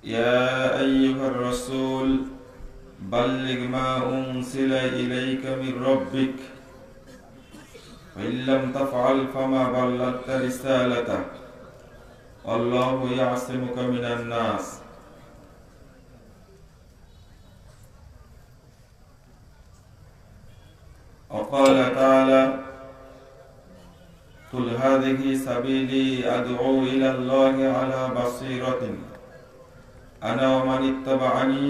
يا أيها الرسول بلغ ما أنزل إليك من ربك وإن لم تفعل فما بلغت رسالته والله يعصمك من الناس. وقال تعالى قل هذه سبيلي أدعو إلى الله على بصيرة أنا ومن اتبعني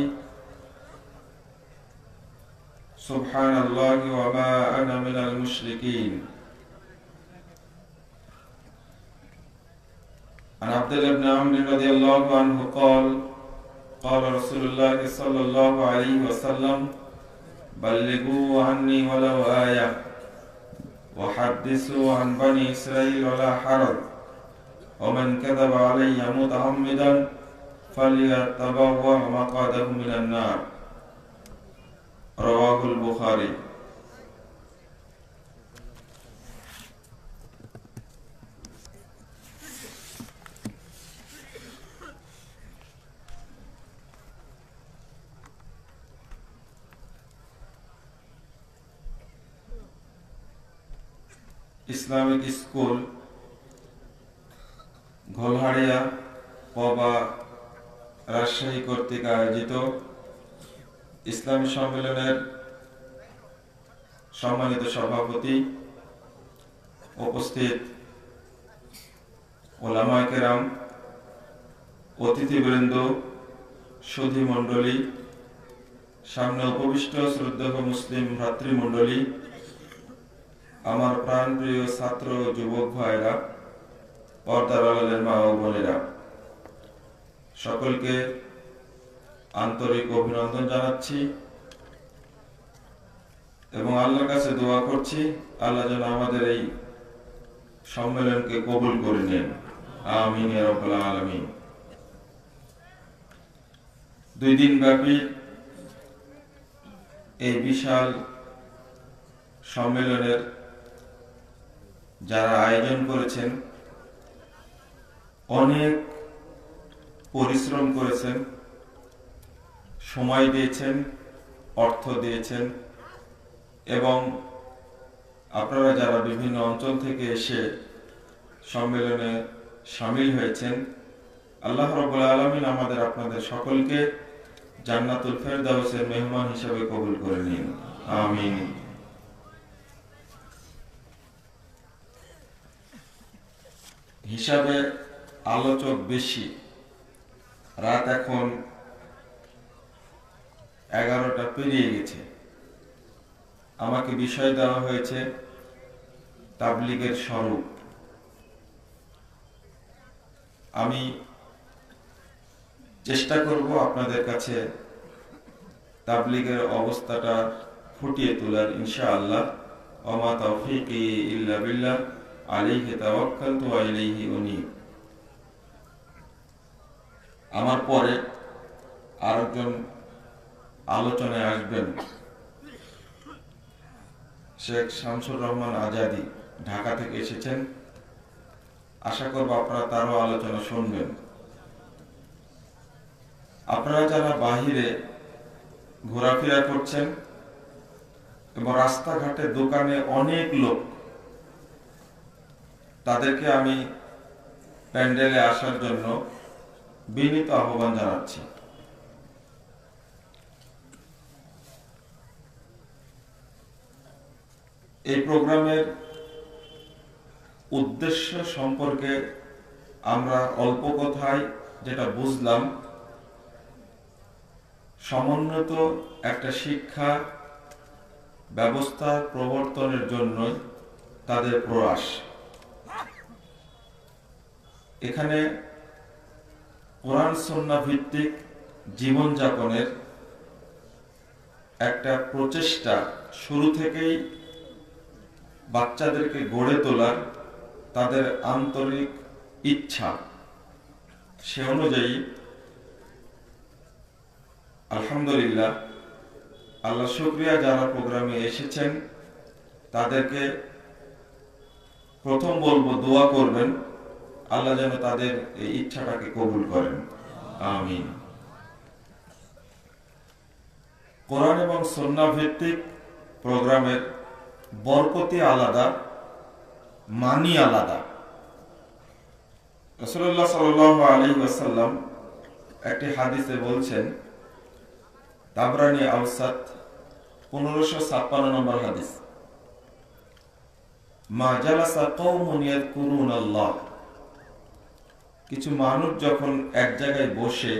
سبحان الله وما أنا من المشركين. عن عبد الله بن عمرو رضي الله عنه قال قال رسول الله صلى الله عليه وسلم بلغوا عني ولو آية وحدثوا عن بني إسرائيل ولا حرج ومن كذب علي متعمدا فليتبوأ مقعده من النار. رواه البخاري. Islamic school ঘোলহাড়িয়া Paba Rajshahi কর্তৃক আয়োজিত ইসলামী সম্মেলনের সম্মানিত সভাপতি, উপস্থিত ওলামায়ে কেরাম, অতিথিবৃন্দ, সুধী মণ্ডলী, সামনে উপবিষ্ট শ্রদ্ধেয় মুসলিম ভ্রাতৃমণ্ডলী, আমার প্রাণপ্রিয় ছাত্র যুবক ভাইরা, পর্দার আড়ালের মা ও বোনেরা, সকলকে আন্তরিক অভিনন্দন জানাচ্ছি এবং আল্লাহর কাছে দোয়া করছি আল্লাহ যেন আমাদের এই সম্মেলনকে কবুল করে নেন। আমিন ইয়া রাব্বাল আলামিন। 2 দিন ব্যাপী এই বিশাল সম্মেলনের যারা আয়োজন করেছেন অনেক পরিশ্রম করেছেন, সময় দিয়েছেন, অর্থ দিয়েছেন এবং আপনারা যারা বিভিন্ন অঞ্চল থেকে এসে সম্মেলনে শামিল হয়েছেন, আল্লাহ রাব্বুল আলামিন আমাদের আপনাদের সকলকে জান্নাতুল ফেরদাউসের মেহমান হিসেবে কবুল করে নিন। আমিন। হিসাবে আলোচক বেশি, রাত এখন 11টা পেরিয়ে গেছে। আমাকে বিষয় দেওয়া হয়েছে তাবলীগের স্বরূপ। আমি চেষ্টা করব আপনাদের কাছে তাবলীগের অবস্থাটা ফুটিয়ে তোলার, ইনশাআল্লাহ। ওমা তাওফীকি ইল্লা বিল্লাহ আলাইহি তাওয়াক্কালতু ওয়া ইলাইহি উনীব। আমার পরে আরেকজন আলোচনায় আসবেন শেখ শামসুর রহমান আজাদী, ঢাকা থেকে এসেছেন। আশা করব আপনারা তারও আলোচনা শুনবেন। আপনারা যারা বাহিরে ঘোরাফেরা করছেন এবং রাস্তাঘাটে দোকানে অনেক লোক, তাদেরকে আমি প্যান্ডেলে আসার জন্য বিনীত আহ্বান জানাচ্ছি। এই প্রোগ্রামের উদ্দেশ্য সম্পর্কে আমরা অল্প কথায় যেটা বুঝলাম, সমন্বিত একটা শিক্ষা ব্যবস্থা প্রবর্তনের জন্য তাদের প্রয়াস। এখানে কোরআন সুন্নাহ ভিত্তিক জীবনযাপনের একটা প্রচেষ্টা শুরু থেকেই বাচ্চাদেরকে গড়ে তোলার তাদের আন্তরিক ইচ্ছা, সে অনুযায়ী আলহামদুলিল্লাহ, আল্লাহ শুকরিয়া, যারা প্রোগ্রামে এসেছেন তাদেরকে প্রথম বলবো দোয়া করবেন আল্লাহ যেন তাদের এই ইচ্ছাটাকে কবুল করেন। আমিন। কোরআন এবং সুন্নাহ ভিত্তিক প্রোগ্রামের বরকতি আলাদা, মানি আলাদা। রাসূলুল্লাহ সাল্লাল্লাহু আলাইহি ওয়াসাল্লাম একটি হাদিসে বলছেন, তাবরানী আওসাত 1556 নম্বর হাদিস, মা জালাসা কওমুন ইয়াযকুরুনাল্লাহ, কিছু মানুষ যখন এক জায়গায় বসে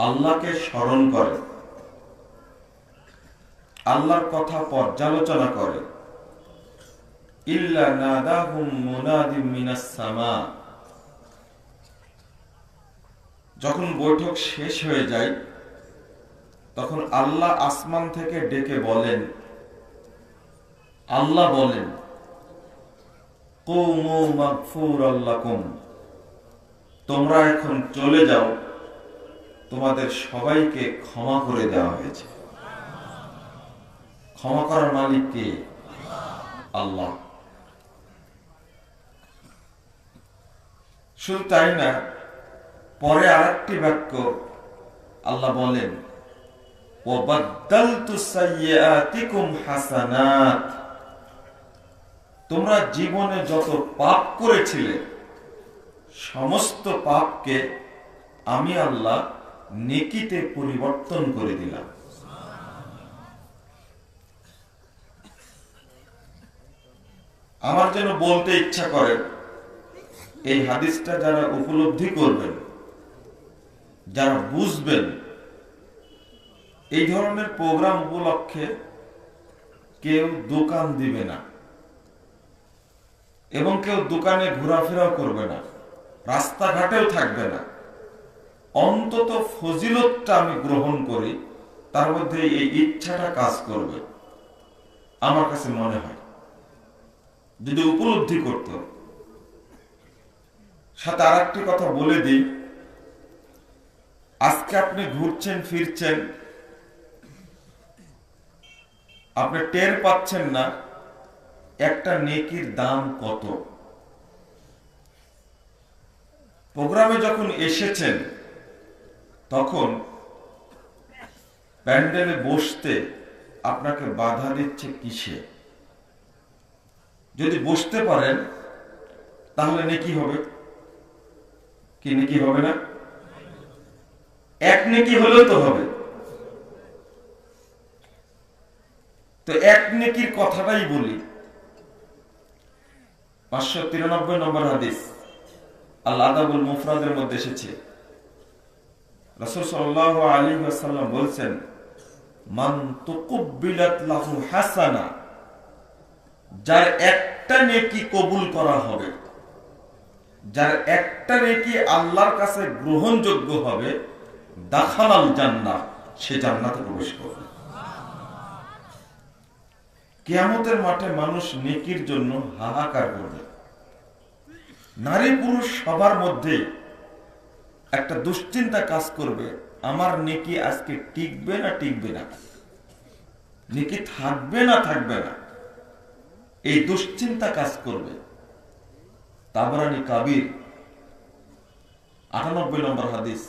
আল্লাহকে স্মরণ করে, আল্লাহর কথা পর্যালোচনা করে, ইল্লা নাদাহুম মুনাদিম মিনাস সামা, যখন বৈঠক শেষ হয়ে যায় তখন আল্লাহ আসমান থেকে ডেকে বলেন, আল্লাহ বলেন, কুমু মাগফুরাল লাকুম, তোমরা এখন চলে যাও, তোমাদের সবাইকে ক্ষমা করে দেওয়া হয়েছে। ক্ষমা করার মালিক কে? আল্লাহ। শুধু তাই না, পরে আরেকটি বাক্য আল্লাহ বলেন, ওয়াবাদদালতু সাইয়্যাতিকুম হাসানাত, তোমরা জীবনে যত পাপ করেছিলে সমস্ত পাপকে আমি আল্লাহ নেকিতে পরিবর্তন করে দিলাম। আমার যেন বলতে ইচ্ছা করে, এই হাদিসটা যারা উপলব্ধি করবেন, যারা বুঝবেন, এই ধরনের প্রোগ্রাম উপলক্ষে কেউ দোকান দিবে না এবং কেউ দোকানে ঘোরাফেরাও করবে না, রাস্তাঘাটেও থাকবে না। অন্তত ফজিলতটা আমি গ্রহণ করি, তার মধ্যে এই ইচ্ছাটা কাজ করবে আমার কাছে মনে হয়, যদি উপলব্ধি করত। সাথে আর একটি কথা বলে দিই, আজকে আপনি ঘুরছেন ফিরছেন, আপনি টের পাচ্ছেন না একটা নেকির দাম কত। প্রোগ্রামে যখন এসেছেন তখন প্যান্ডেলে বসতে আপনাকে বাধা দিচ্ছে কিসে? যদি বসতে পারেন তাহলে নেকি হবে কি? নেকি হবে না? এক নেকি হলেও তো হবে। তো এক নেকির কথাটাই বলি। 593 নম্বর হাদিস আল আদাবুল মুফরাদের মধ্যে এসেছে, রাসূল সাল্লাল্লাহু আলাইহি ওয়াসাল্লাম বলছেন, মান তুকুব্বিলাত লাহু হাসানা, যার একটা নেকি কবুল করা হবে, যার একটা নেকি আল্লাহর কাছে গ্রহণযোগ্য হবে, দাখালাল জান্নাহ, সে জান্নাতে প্রবেশ করবে। কিয়ামতের মাঠে মানুষ নেকির জন্য হাহাকার করবে। নারী পুরুষ সবার মধ্যে একটা দুশ্চিন্তা কাজ করবে, আমার নেকি আজকে টিকবে না টিকবে না, নেকি থাকবে না থাকবে না, এই দুশ্চিন্তা কাজ করবে। তাবরানী কাবির 98 নম্বর হাদিস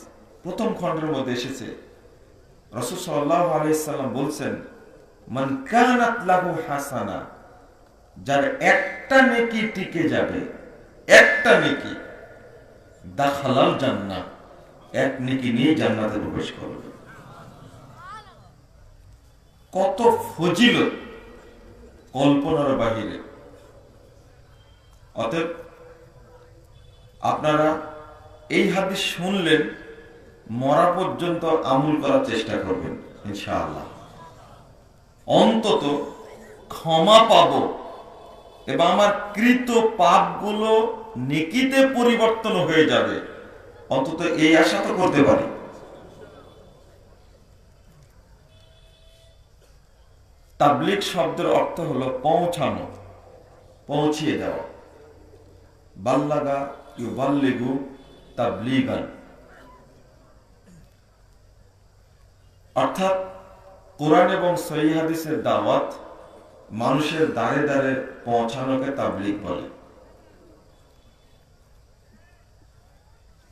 প্রথম খণ্ডের মধ্যে এসেছে, রাসূল সাল্লাল্লাহু আলাইহি সাল্লাম বলছেন, মান কানাত লাহু হাসানা, যার একটা নেকি টিকে যাবে, একটা নেকি, দাখালাল জান্নাহ, এক নেকি নিয়ে জান্নাতে প্রবেশ করবে। কত ফজিলত কল্পনার বাহিরে। অতএব আপনারা এই হাদিস শুনলেন, মরা পর্যন্ত আমল করার চেষ্টা করবেন ইনশাআল্লাহ। অন্তত ক্ষমা পাবো এবং আমার কৃত পাপগুলো নেকিতে পরিবর্তন হয়ে যাবে, অন্তত এই আশা তো করতে পারি। তাবলীগ শব্দের অর্থ হলো পৌঁছানো, পৌঁছিয়ে দেওয়া। বাল্লাগা ইউবাল্লিগু তাবলীগান, অর্থাৎ কোরআন এবং সহিহ হাদিসের দাওয়াত মানুষের দ্বারে দ্বারে পৌঁছানোকে তাবলীগ বলে।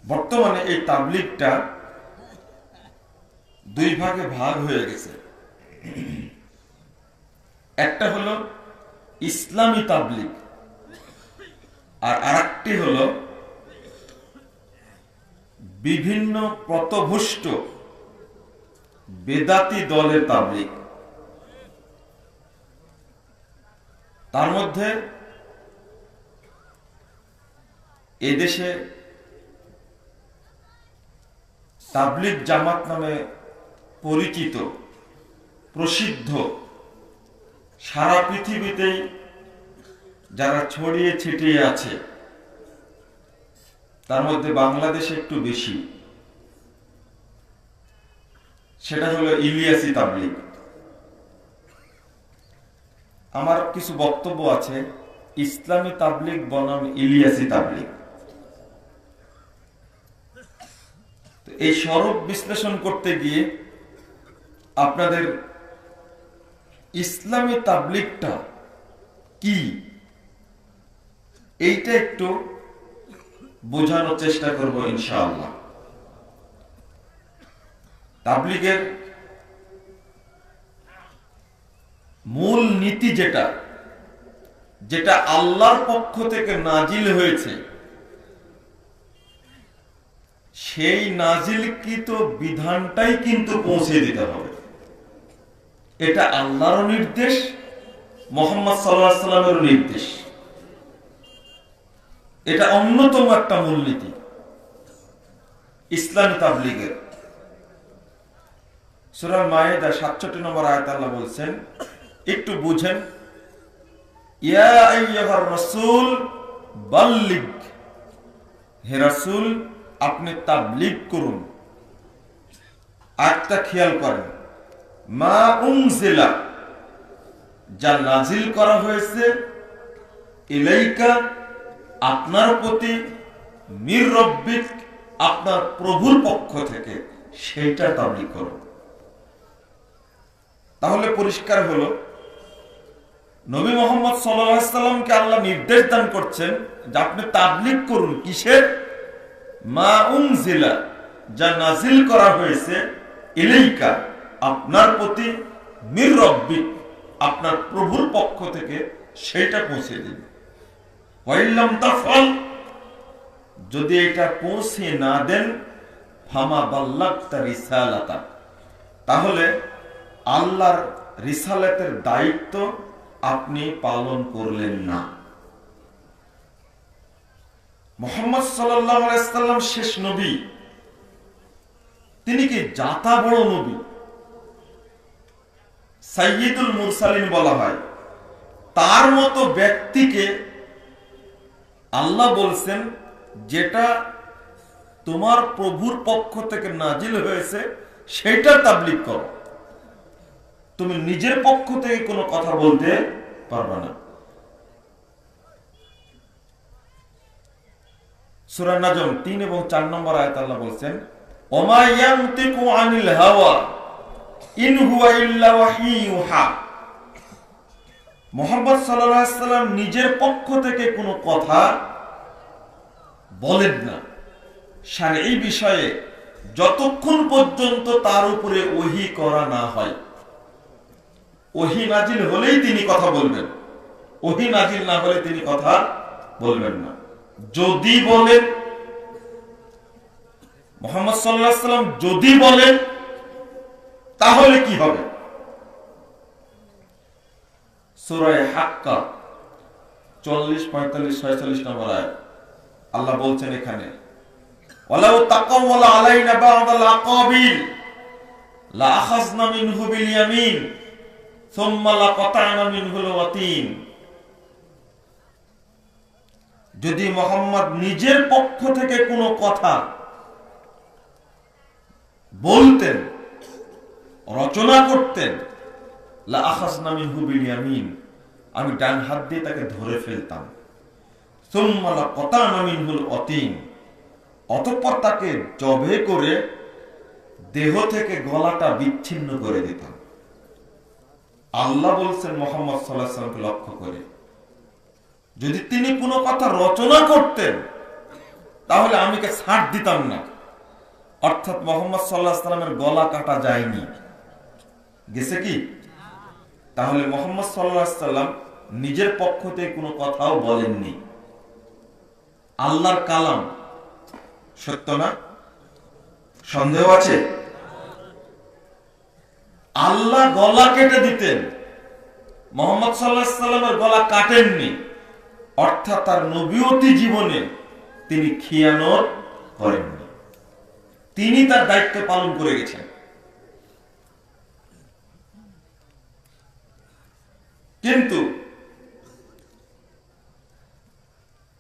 বর্তমানে এই তাবলীগটা দুই ভাগে ভাগ হয়ে গেছে। একটা হলো ইসলামী তাবলিগ, আর আরেকটি হলো বিভিন্ন পথভ্রষ্ট বেদাতি দলের তাবলিগ। তার মধ্যে এদেশে তাবলিগ জামাত নামে পরিচিত, প্রসিদ্ধ, সারা পৃথিবীতেই যারা ছড়িয়ে ছিটিয়ে আছে, তার মধ্যে বাংলাদেশে একটু বেশি, সেটা হলো ইলিয়াসি তাবলিগ। আমার কিছু বক্তব্য আছে ইসলামী তাবলিগ বনাম ইলিয়াসি তাবলিগ। এই স্বরূপ বিশ্লেষণ করতে গিয়ে আপনাদের ইসলামী তাবলিগটা কি এইটা একটু বোঝানোর চেষ্টা করব ইনশাআল্লাহ। তাবলিগের মূল নীতি যেটা যেটা আল্লাহর পক্ষ থেকে নাজিল হয়েছে, সেই নাজিলকৃত বিধানটাই কিন্তু পৌঁছে দিতে হবে। এটা আল্লাহর নির্দেশ, মুহাম্মদ সাল্লাল্লাহু আলাইহি ওয়াসাল্লামের নির্দেশ। এটা অন্যতম একটা মূলনীতি ইসলামী তাবলিগের। সূরা মায়েদা 67 নম্বর আয়াতে আল্লাহ বলছেন, একটু বুঝেন, ইয়া আইয়ুহার রাসূল বাল্লিগ, হে রাসূল আপনি তাবলিগ করুন। আয়াতটা খেয়াল করেন, মা উনজিলা, যা নাজিল করা হয়েছে, ইলাইকা আপনার প্রতি, মির রব্বিক আপনার প্রভুর পক্ষ থেকে, সেইটা তাবলিগ করুন। তাহলে পরিষ্কার হলো নবী মুহাম্মদ সাল্লাল্লাহু আলাইহি ওয়াসাল্লামকে আল্লাহ নির্দেশ দান করছেন যে আপনি তাবলিগ করুন। কিসের? মা উনজিলা, যা নাজিল করা হয়েছে, ইলাইকা আপনার প্রতি, মির রব্বিক আপনার প্রভুর পক্ষ থেকে, সেইটা পৌঁছে দিন। ওয়াইল্লাম তাফআল, যদি এটা পৌঁছে না দেন, ফামা বাল্লাগতা রিসালাতা, তাহলে আল্লাহর রিসালাতের দায়িত্ব আপনি পালন করলেন না। মুহাম্মদ সাল্লাল্লাহু আলাইহি ওয়াসাল্লাম শেষ নবী, তিনি কি জাতা বড় নবী, সাইয়্যিদুল মুরসালিন বলা হয়। তার মতো ব্যক্তিকে আল্লাহ বলছেন, যেটা তোমার প্রভুর পক্ষ থেকে নাজিল হয়েছে সেটা তাবলিগ করো, তুমি নিজের পক্ষ থেকে কোনো কথা বলতে পারবে না। সূরা নাজম 3 এবং 4 নম্বর আয়াতে আল্লাহ বলছেন, ওমা ইয়ানতিকু আনিল হাওয়া ইন হুয়া ইল্লা ওয়াহিয়ুহা, মুহাম্মদ সাল্লাল্লাহু আলাইহি ওয়াসাল্লাম নিজের পক্ষ থেকে কোনো কথা বলেন না শারঈ বিষয়ে, যতক্ষণ পর্যন্ত তার উপরে ওহী করা না হয়। ওহী নাজিল হলেই তিনি কথা বলবেন, ওহী নাজিল না হলে তিনি কথা বলবেন না। যদি বলেন, মুহাম্মদ সাল্লাল্লাহু আলাইহি ওয়াসাল্লাম যদি বলেন, তাহলে কি হবে? সূরা হাক্কা 40, 45, 46 নম্বর আয়াত আল্লাহ বলছেন এখানে, ওয়ালাউ তাকাওয়ালা আলাইনা বা'দাল আকাবিল লা আখাযনা মিনহু বিল ইয়ামিন সুম্মা লাকাতা'না মিনহুল ওয়াতিন। যদি মুহাম্মদ নিজের পক্ষ থেকে কোনো কথা বলতেন, রচনা করতেন, লা আখাযনা মিনহু বিল ইয়ামিন, আমি ডান হাত দিয়ে তাকে ধরে ফেলতাম। সুম্মা লাকাতা'না মিনহুল ওয়াতিন, অতঃপর তাকে জবে করে দেহ থেকে গলাটা বিচ্ছিন্ন করে দিতাম। আল্লাহ বলছেন মুহাম্মদ সাল্লাল্লাহু আলাইহি ওয়াসাল্লামকে লক্ষ্য করে, যদি তিনি কোনো কথা রচনা করতেন তাহলে আমি কে ছাড় দিতাম না। অর্থাৎ মুহাম্মদ সাল্লাল্লাহু আলাইহি ওয়াসাল্লামের গলা কাটা যায়নি, গেছে কি? তাহলে মুহাম্মদ সাল্লাল্লাহু আলাইহি সাল্লাম নিজের পক্ষ থেকে কোনো কথাও বলেননি। আল্লাহর কালাম, সত্য না? সন্দেহ আছে? আল্লাহ গলা কেটে দিতেন, মুহাম্মদ সাল্লাল্লাহু আলাইহি সাল্লামের গলা কাটেননি, অর্থাৎ তার নবুয়তি জীবনে তিনি খিয়ানত করেননি, তিনি তার দায়িত্ব পালন করে গেছেন। কিন্তু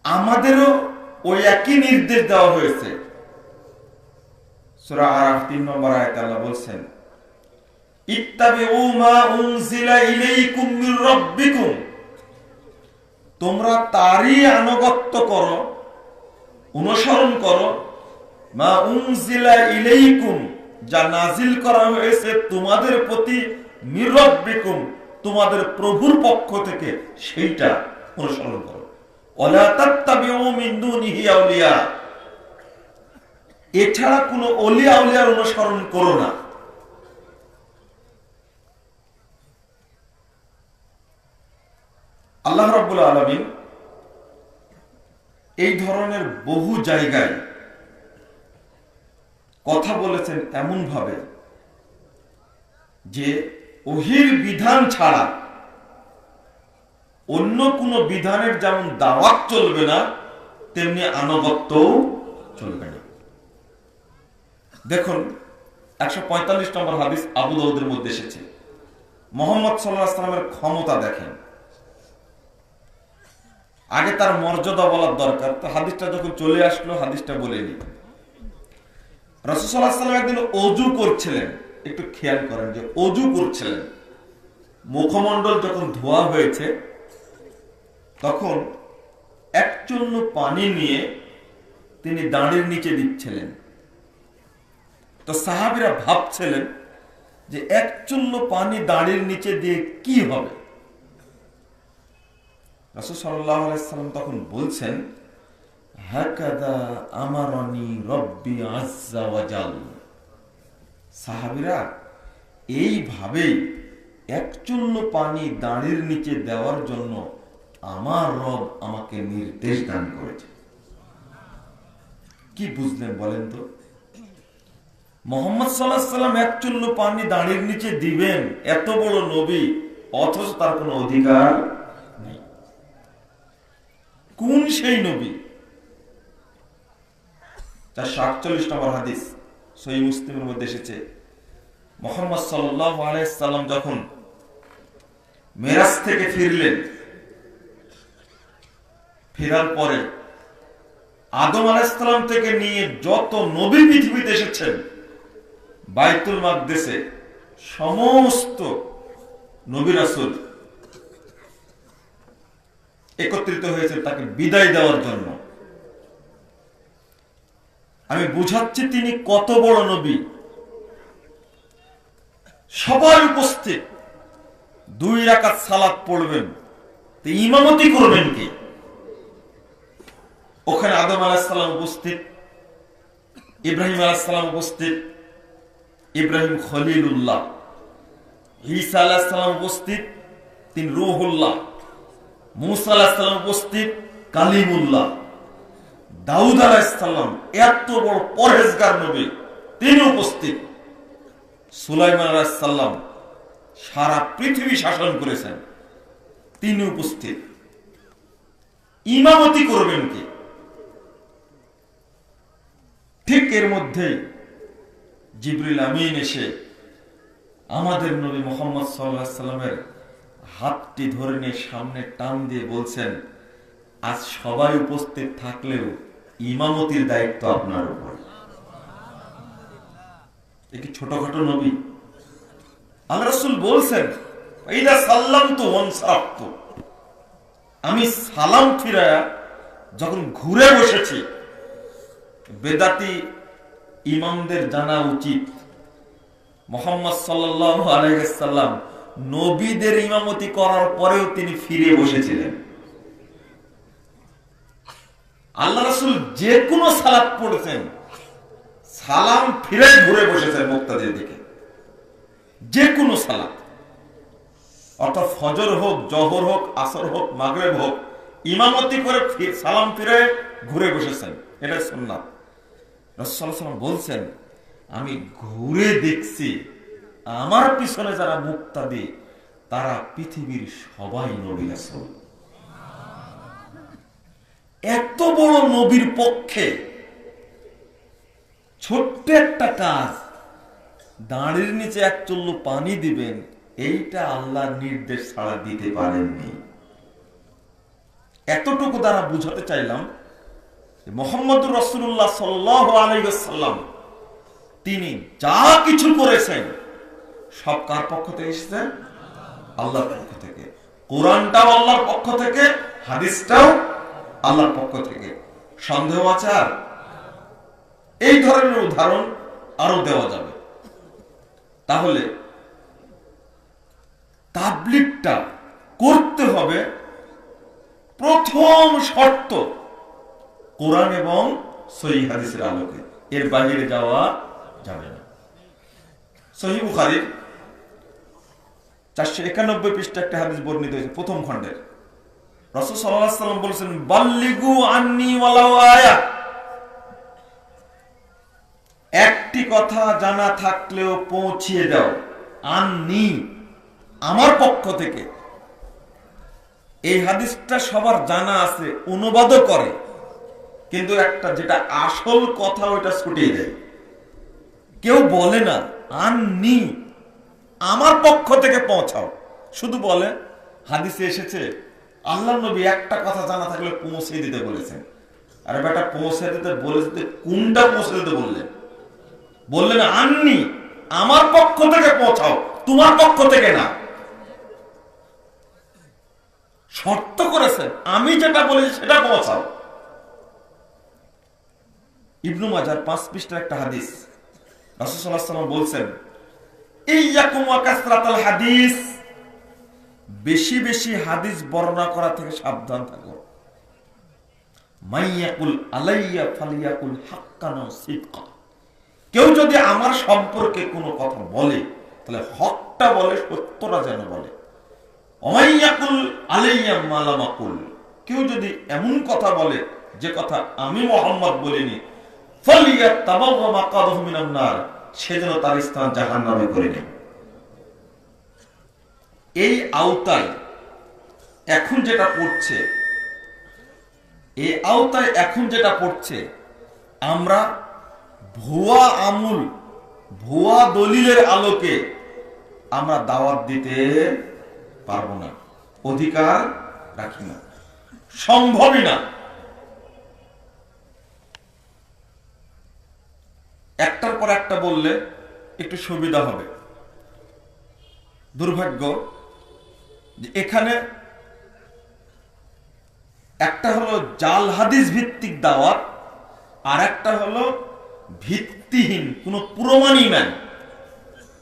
আমাদেরও ওই একই নির্দেশ দেওয়া হয়েছে। সূরা আরাফ ৩ নম্বর আয়াতে আল্লাহ বলছেন, ইত্তাবিউ মা উনজিলা ইলাইকুম মির রাব্বিকুম, তোমরা তারই আনুগত্য করো, অনুসরণ করো, মা উনজিলা ইলাইকুম, যা নাজিল করা হয়েছে তোমাদের প্রতি, মির রাব্বিকুম, তোমাদের প্রভুর পক্ষ থেকে, সেইটা অনুসরণ করো। ওয়ালা তাত্তাবিউ মিন দুনিহি আউলিয়া, এছাড়া কোনো ওলিয়া আউলিয়ার অনুসরণ করো না। আল্লাহ রাব্বুল আলামিন এই ধরনের বহু জায়গায় কথা বলেছেন এমন ভাবে যে ওহীর বিধান ছাড়া অন্য কোন বিধানের যেমন দাওয়াত চলবে না, তেমনি আনুগত্যও চলবে না। দেখুন ১৪৫ নম্বর হাদিস আবু দাউদের মধ্যে এসেছে। মুহাম্মদ সাল্লাল্লাহু আলাইহি ওয়াসাল্লামের ক্ষমতা দেখেন। আগে তার মর্যাদা বলার দরকার, তো হাদিসটা যখন চলে আসলো হাদিসটা বলে নি। রাসূল সাল্লাল্লাহু আলাইহি ওয়াসাল্লাম একদিন ওযু করছিলেন, একটু খেয়াল করেন যে ওযু করছিলেন, মুখমণ্ডল যখন ধোয়া হয়েছে তখন এক চুল্লু পানি নিয়ে তিনি দাঁড়ির নিচে দিচ্ছিলেন। তো সাহাবীরা ভাবছিলেন যে এক চুল্লু পানি দাঁড়ির নিচে দিয়ে কি হবে। রাসূল সাল্লাল্লাহু আলাইহি ওয়াসাল্লাম তখন বলছেন, হাকাদা আমারানি রব্বি আযজা ওয়া জাল, সাহাবীরা এইভাবেই এক চুল্লু পানি দাঁড়ির নিচে দেওয়ার জন্য আমার রব আমাকে নির্দেশ দান করেছে। কি বুঝলেন বলেন তো? মুহাম্মদ সাল্লাল্লাহু আলাইহি ওয়াসাল্লাম এক চুল্লু পানি দাঁড়ির নিচে দিবেন, এত বড় নবী, অথচ তার কোনো অধিকার নেই। কোন সেই নবী? ৪৪৮ নম্বর হাদিস সহিহ মুসলিমের মধ্যে এসেছে, মুহাম্মদ সাল্লাল্লাহু আলাইহি ওয়াসাল্লাম যখন মেরাজ থেকে ফিরলেন, ফেরার পরে আদম আলাইহিস সালাম থেকে নিয়ে যত নবী পৃথিবীতে এসেছেন, বাইতুল মাকদিসে সমস্ত নবী রাসূল একত্রিত হয়েছে তাকে বিদায় দেওয়ার জন্য। আমি বুঝাচ্ছি তিনি কত বড় নবী। সবাই উপস্থিত, 2 রাকাত সালাত পড়বেন, তো ইমামতি করবেন কি? ওখানে আদম আলাইহিস সালাম উপস্থিত, ইব্রাহিম আলাইহিস সালাম উপস্থিত, ইব্রাহিম খলিলুল্লাহ, ঈসা আলাইহিস সালাম উপস্থিত, তিনি রূহুল্লাহ, মুসা আলাইহিস সালাম উপস্থিত, কালিমুল্লাহ, দাউদ আলাইহিস সালাম এত বড় পরহেজগার নবী, তিনি উপস্থিত, সুলাইমান আলাইহিস সালাম সারা পৃথিবী শাসন করেছেন, তিনি উপস্থিত। ইমামতি করবেন কি? ঠিক এর মধ্যে জিবরিল আমিন এসে আমাদের নবী মুহাম্মদ সাল্লাল্লাহু আলাইহি সাল্লামের হাতটি ধরে নিয়ে সামনে টান দিয়ে বলছেন, আজ সবাই উপস্থিত থাকলেও ইমামতির দায়িত্ব আপনার উপর। এ কি ছোটখাটো নবী? আল্লাহ রাসূল বলছেন, ইদা সাল্লামতু ওয়ানসারাফতু, আমি সালাম ফিরায়া যখন ঘুরে বসেছি। বেদাতি ইমামদের জানা উচিত মুহাম্মদ সাল্লাল্লাহু আলাইহি ওয়াসাল্লাম নবীদের ইমামতি করার পরেও তিনি ফিরে বসেছিলেন। আল্লাহ রাসূল যে কোনো সালাত পড়েছেন, সালাম ফিরে ঘুরে বসেছেন মুক্তাদির দিকে। যে কোনো সালাত, অর্থাৎ ফজর হোক, জোহর হোক, আসর হোক, মাগরিব হোক, ইমামতি করে সালাম ফিরে ঘুরে বসেছেন, এটা সুন্নাত। রাসূল সাল্লাল্লাহু আলাইহি ওয়াসাল্লাম বলছেন, আমি ঘুরে দেখছি আমার পিছনে যারা মুক্তাদি তারা পৃথিবীর সবাই নবী রাসূল। এত বড় নবীর পক্ষে ছোট্ট একটা কাজ, দাঁড়ির নিচে এক চুল্লু পানি দিবেন, এইটা আল্লাহর নির্দেশ ছাড়া দিতে পারেননি। এতটুকু দ্বারা বুঝাতে চাইলাম মুহাম্মদুর রাসূলুল্লাহ সাল্লাল্লাহু আলাইহি ওয়াসাল্লাম তিনি যা কিছু করেছেন সব কার পক্ষ থেকে এসেছে? আল্লাহর পক্ষ থেকে। কোরআনটাও আল্লাহর পক্ষ থেকে, হাদিসটাও আল্লাহর পক্ষ থেকে। সন্দেহ আছে? আর এই ধরনের উদাহরণ আরো দেওয়া যাবে। তাহলে তাবলীগটা করতে হবে, প্রথম শর্ত কোরআন এবং সহিহ হাদিসের আলোকে, এর বাইরে যাওয়া যাবে না। সহিহ বুখারীর 491 পৃষ্ঠা একটা হাদিস বর্ণিত হয়েছে, প্রথম খণ্ডের। রাসূল সাল্লাল্লাহু আলাইহি ওয়াসাল্লাম বলেছেন, বাল্লিগু আন্নি ওয়ালাউ আয়া, একটি কথা জানা থাকলেও পৌঁছিয়ে দাও, আন্নি আমার পক্ষ থেকে। এই হাদিসটা সবার জানা আছে, অনুবাদও করে, কিন্তু একটা যেটা আসল কথা ওইটা ছুটিয়ে দেয়। কেউ বলে না আন্নি আমার পক্ষ থেকে পৌঁছাও, শুধু বলে হাদিসে এসেছে আল্লাহর নবী একটা কথা জানা থাকলে পৌঁছে দিতে বলেছেন। আরে বেটা, পৌঁছে দিতে বলেছে, কোনটা পৌঁছে দিতে বললেন? বললেন আন্নি আমার পক্ষ থেকে পৌঁছাও, তোমার পক্ষ থেকে না। শর্ত করেছেন আমি যেটা বলেছি সেটা পৌঁছাও। ইবনু মাজার 5 পৃষ্ঠার একটা হাদিস, রাসূল সাল্লাল্লাহু আলাইহি ওয়াসাল্লাম বলছেন, ইয়াকুম ওয়া কাসরাতাল হাদিস, বেশি বেশি হাদিস বর্ণনা করা থেকে সাবধান থাকো। মাইয়াকুল আলাইয়া ফালিয়াকুল হাক্কান ওয়া সিদকা, কেউ যদি আমার সম্পর্কে কোনো কথা বলে তাহলে হকটা বলে, সত্যটা যেন বলে। ওমাইয়াকুল আলাইয়া মা লাম আকুল, কেউ যদি এমন কথা বলে যে কথা আমি মুহাম্মদ বলিনি, ফালিয়াতাবাওয়া মাকাদাহু মিনান নার, সে যেন তার স্থান জাহান্নামে করে নেয়। এই আওতায় এখন যেটা পড়ছে, এই আওতায় এখন যেটা পড়ছে, আমরা ভুয়া আমল, ভুয়া দলিলের আলোকে আমরা দাওয়াত দিতে পারবো না, অধিকার রাখি না, সম্ভবই না। একটার পর একটা বললে একটু সুবিধা হবে। দুর্ভাগ্য যে এখানে একটা হলো জাল হাদিস ভিত্তিক দাওয়াত, আর একটা হলো ভিত্তিহীন কোনো প্রমাণই নাই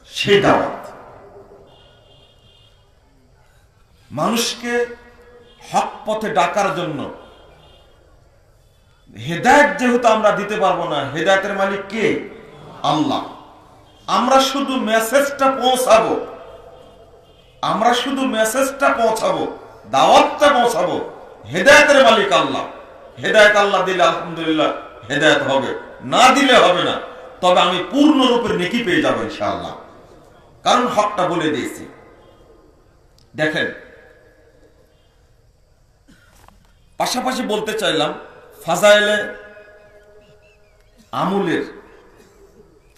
সে দাওয়াত। মানুষকে হক পথে ডাকার জন্য হেদায়েত যেহেতু আমরা দিতে পারবো না, হেদায়েতের মালিক কে? আল্লাহ। আমরা শুধু মেসেজটা পৌঁছাবো, আমরা শুধু মেসেজটা পৌঁছাবো, দাওয়াতটা পৌঁছাবো। হেদায়েতের মালিক আল্লাহ। হেদায়েত আল্লাহ দিলে আলহামদুলিল্লাহ হেদায়েত হবে, না দিলে হবে না। তবে আমি পূর্ণরূপে নেকি পেয়ে যাবো ইনশাআল্লাহ, কারণ হকটা বলে দিয়েছি। দেখেন, পাশাপাশি বলতে চাইলাম ফাজাইলে আমলের,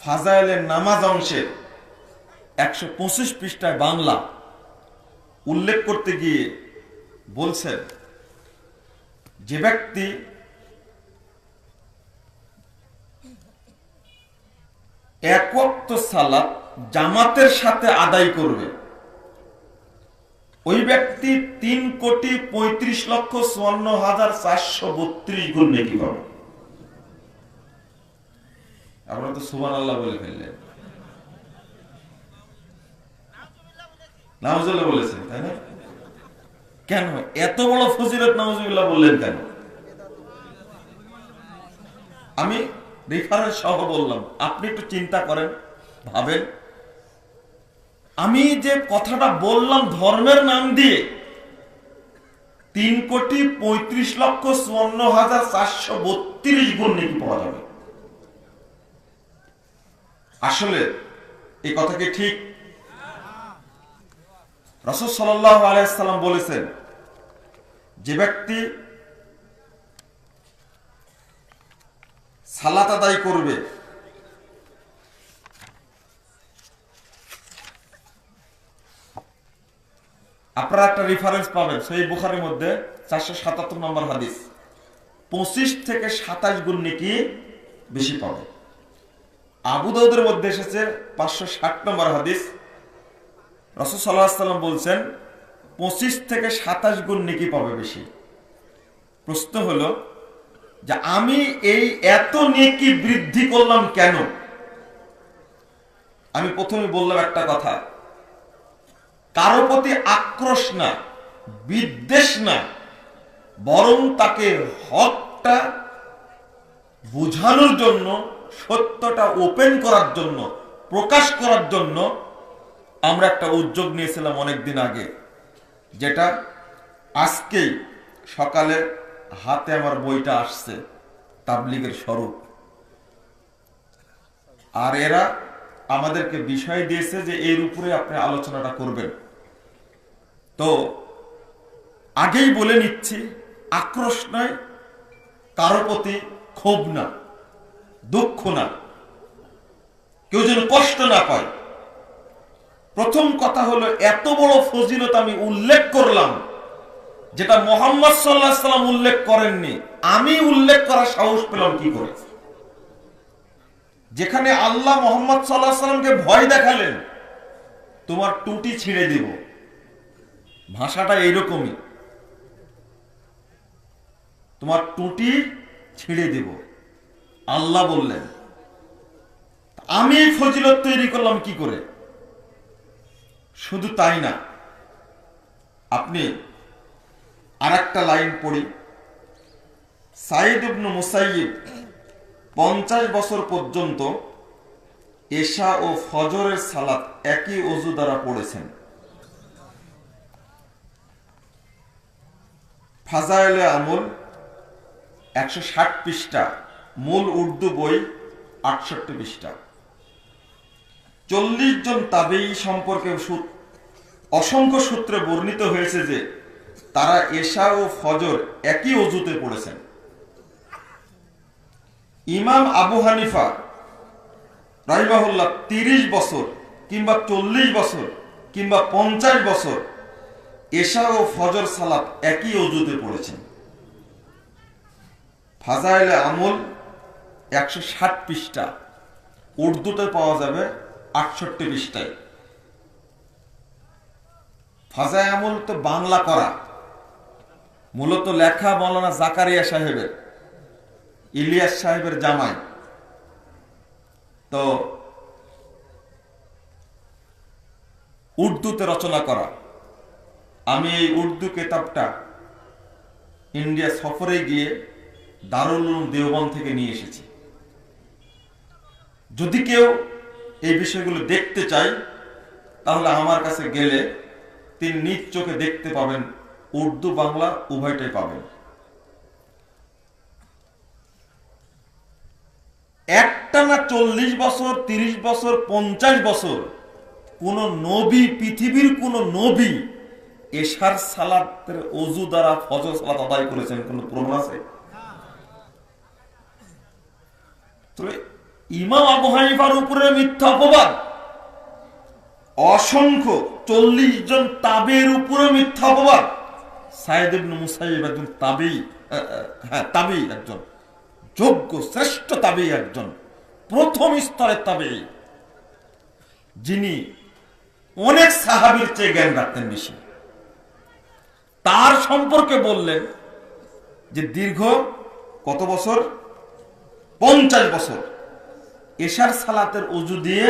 ফাজাইলে নামাজ অংশের 125 পৃষ্ঠায় বাংলা উল্লেখ করতে গিয়ে বলছেন, যে ব্যক্তি এক ওয়াক্ত সালাত জামাতের সাথে আদায় করবে, ওই ব্যক্তি 3,35,54,432 গুণ নেকি পাবে। আপনারা তো সুবহানাল্লাহ বলে ফেললেন, নাউজুবিল্লাহ বলেছেন, তাই না? কেন এত বড় ফজিলত নাউজুবিল্লাহ বললেন কেন? আমি রেফারেন্স সহ বললাম, আপনি একটু চিন্তা করেন, ভাবেন। আমি যে কথাটা বললাম ধর্মের নাম দিয়ে 3,35,54,432 গুণ নেকি পাওয়া যাবে। আসলে এই কথা কি ঠিক? রাসূল সাল্লাল্লাহু আলাইহি ওয়াসাল্লাম বলেছেন, যে ব্যক্তি সালাত আদায় করবে, আপনারা একটা রেফারেন্স পাবেন সহিহ বুখারীর মধ্যে 477 নম্বর হাদিস, 25 থেকে 27 গুণ নেকি বেশি পাবে। আবু দাউদের মধ্যে এসেছে 560 নম্বর হাদিস, রাসূল সাল্লাল্লাহু আলাইহি ওয়াসাল্লাম বলছেন 25 থেকে 27 গুণ নেকি পাবে বেশি। প্রশ্ন হলো যে আমি এই এত নেকি বৃদ্ধি করলাম কেন? আমি প্রথমে বললাম একটা কথা, কারো প্রতি আক্রোশ না, বিদ্বেষ না, বরং তাকে হকটা বোঝানোর জন্য, সত্যটা ওপেন করার জন্য, প্রকাশ করার জন্য আমরা একটা উদ্যোগ নিয়েছিলাম অনেকদিন আগে, যেটা আজকেই সকালে হাতে আমার বইটা আসছে, তাবলীগের স্বরূপ। আর এরা আমাদেরকে বিষয় দিয়েছে যে এর উপরে আপনি আলোচনাটা করবেন। তো আগেই বলে নিচ্ছি, আক্রোশ নয়, কারো প্রতি ক্ষোভ না, দুঃখ না, কেউ যেন কষ্ট না পায়। প্রথম কথা হলো, এত বড় ফজিলত আমি উল্লেখ করলাম যেটা মুহাম্মদ সাল্লাল্লাহু আলাইহি ওয়াসাল্লাম উল্লেখ করেননি, আমি উল্লেখ করার সাহস পেলাম কি করে? যেখানে আল্লাহ মুহাম্মদ সাল্লাল্লাহু আলাইহি ওয়াসাল্লামকে ভয় দেখালেন, তোমার টুটি ছিঁড়ে দেব, ভাষাটা এইরকমই, তোমার টুটি ছিঁড়ে দেব আল্লাহ বললেন। আমি এই ফজিলত তৈরি করলাম কি করে? শুধু তাই না, আপনি আরেকটা লাইন পড়ি, সাঈদ ইবনে মুসাইয়িব 50 বছর পর্যন্ত এশা ও ফজরের সালাত একই ওযু দ্বারা পড়েছেন। ফাজায়েলে আমল 160 পৃষ্ঠা, মূল উর্দু বই 68 পৃষ্ঠা। 40 জন তাবেঈ সম্পর্কে অসংখ্য সূত্রে বর্ণিত হয়েছে যে তারা এশা ও ফজর একই ওযুতে পড়েছেন। ইমাম আবু হানিফা রাহিমাহুল্লাহ 30 বছর কিংবা 40 বছর কিংবা 50 বছর এশা ও ফজর সালাত একই ওযুতে পড়েছেন। ফাজায়েলে আমল 160 পৃষ্ঠা, উর্দুতে পাওয়া যাবে 68 পৃষ্ঠায়। ফাজায়ে আমল তো বাংলা করা, মূলত লেখা মাওলানা জাকারিয়া সাহেবের, ইলিয়াস সাহেবের জামাই। তো উর্দুতে রচনা করা। আমি এই উর্দু কিতাবটা ইন্ডিয়া সফরে গিয়ে দারুল উলুম দেওবন্দ থেকে নিয়ে এসেছি। যদি কেউ এই বিষয়গুলো দেখতে চায় তাহলে আমার কাছে গেলে তিনি নিজ চোখে দেখতে পাবেন, উর্দু বাংলা উভয়টাই পাবেন। একটানা 40 বছর, 30 বছর, 50 বছর কোন নবী, পৃথিবীর কোন নবী এশার সালাতের ওযু দ্বারা ফজর সালাত আদায় করেছেন কোন প্রমাণ আছে? তবে ইমাম আবু হানিফার উপরে মিথ্যা অপবাদ, অসংখ্য 40 জন তাবেঈর উপরে মিথ্যা অপবাদ। সাঈদ ইবনে মুসাইয়িব একজন তাবেঈ, তাবেঈ, একজন যোগ্য শ্রেষ্ঠ তাবেঈ, একজন প্রথম স্তরের তাবেঈ, যিনি অনেক সাহাবীর চেয়ে জ্ঞান রাখতেন বেশি। তার সম্পর্কে বললেন যে দীর্ঘ কত বছর? 50 বছর এশার সালাতের ওযু দিয়ে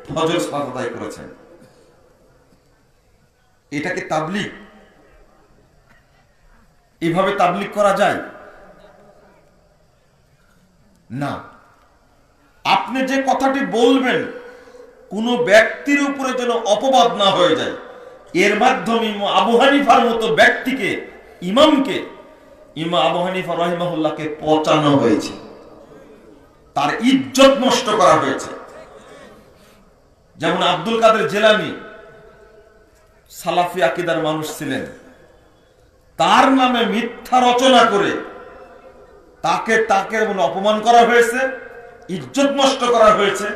ফজর সালাত আদায় করেছেন। এটা কি তাবলীগ? এভাবে তাবলীগ করা যায় না। আপনি যে কথাটি বলবেন কোনো ব্যক্তির উপরে যেন অপবাদ না হয়ে যায়, এর মাধ্যমে আবু হানিফার মতো ব্যক্তিকে, ইমামকে, ইমাম আবু হানিফা রাহিমাহুল্লাহকে পচানো হয়েছে, তার ইজ্জত নষ্ট করা হয়েছে। যেমন আব্দুল কাদের জিলানী সালাফি আকীদার মানুষ ছিলেন, তার নামে মিথ্যা রচনা করে তাকে অপমান করা হয়েছে, ইজ্জত নষ্ট করা হয়েছে।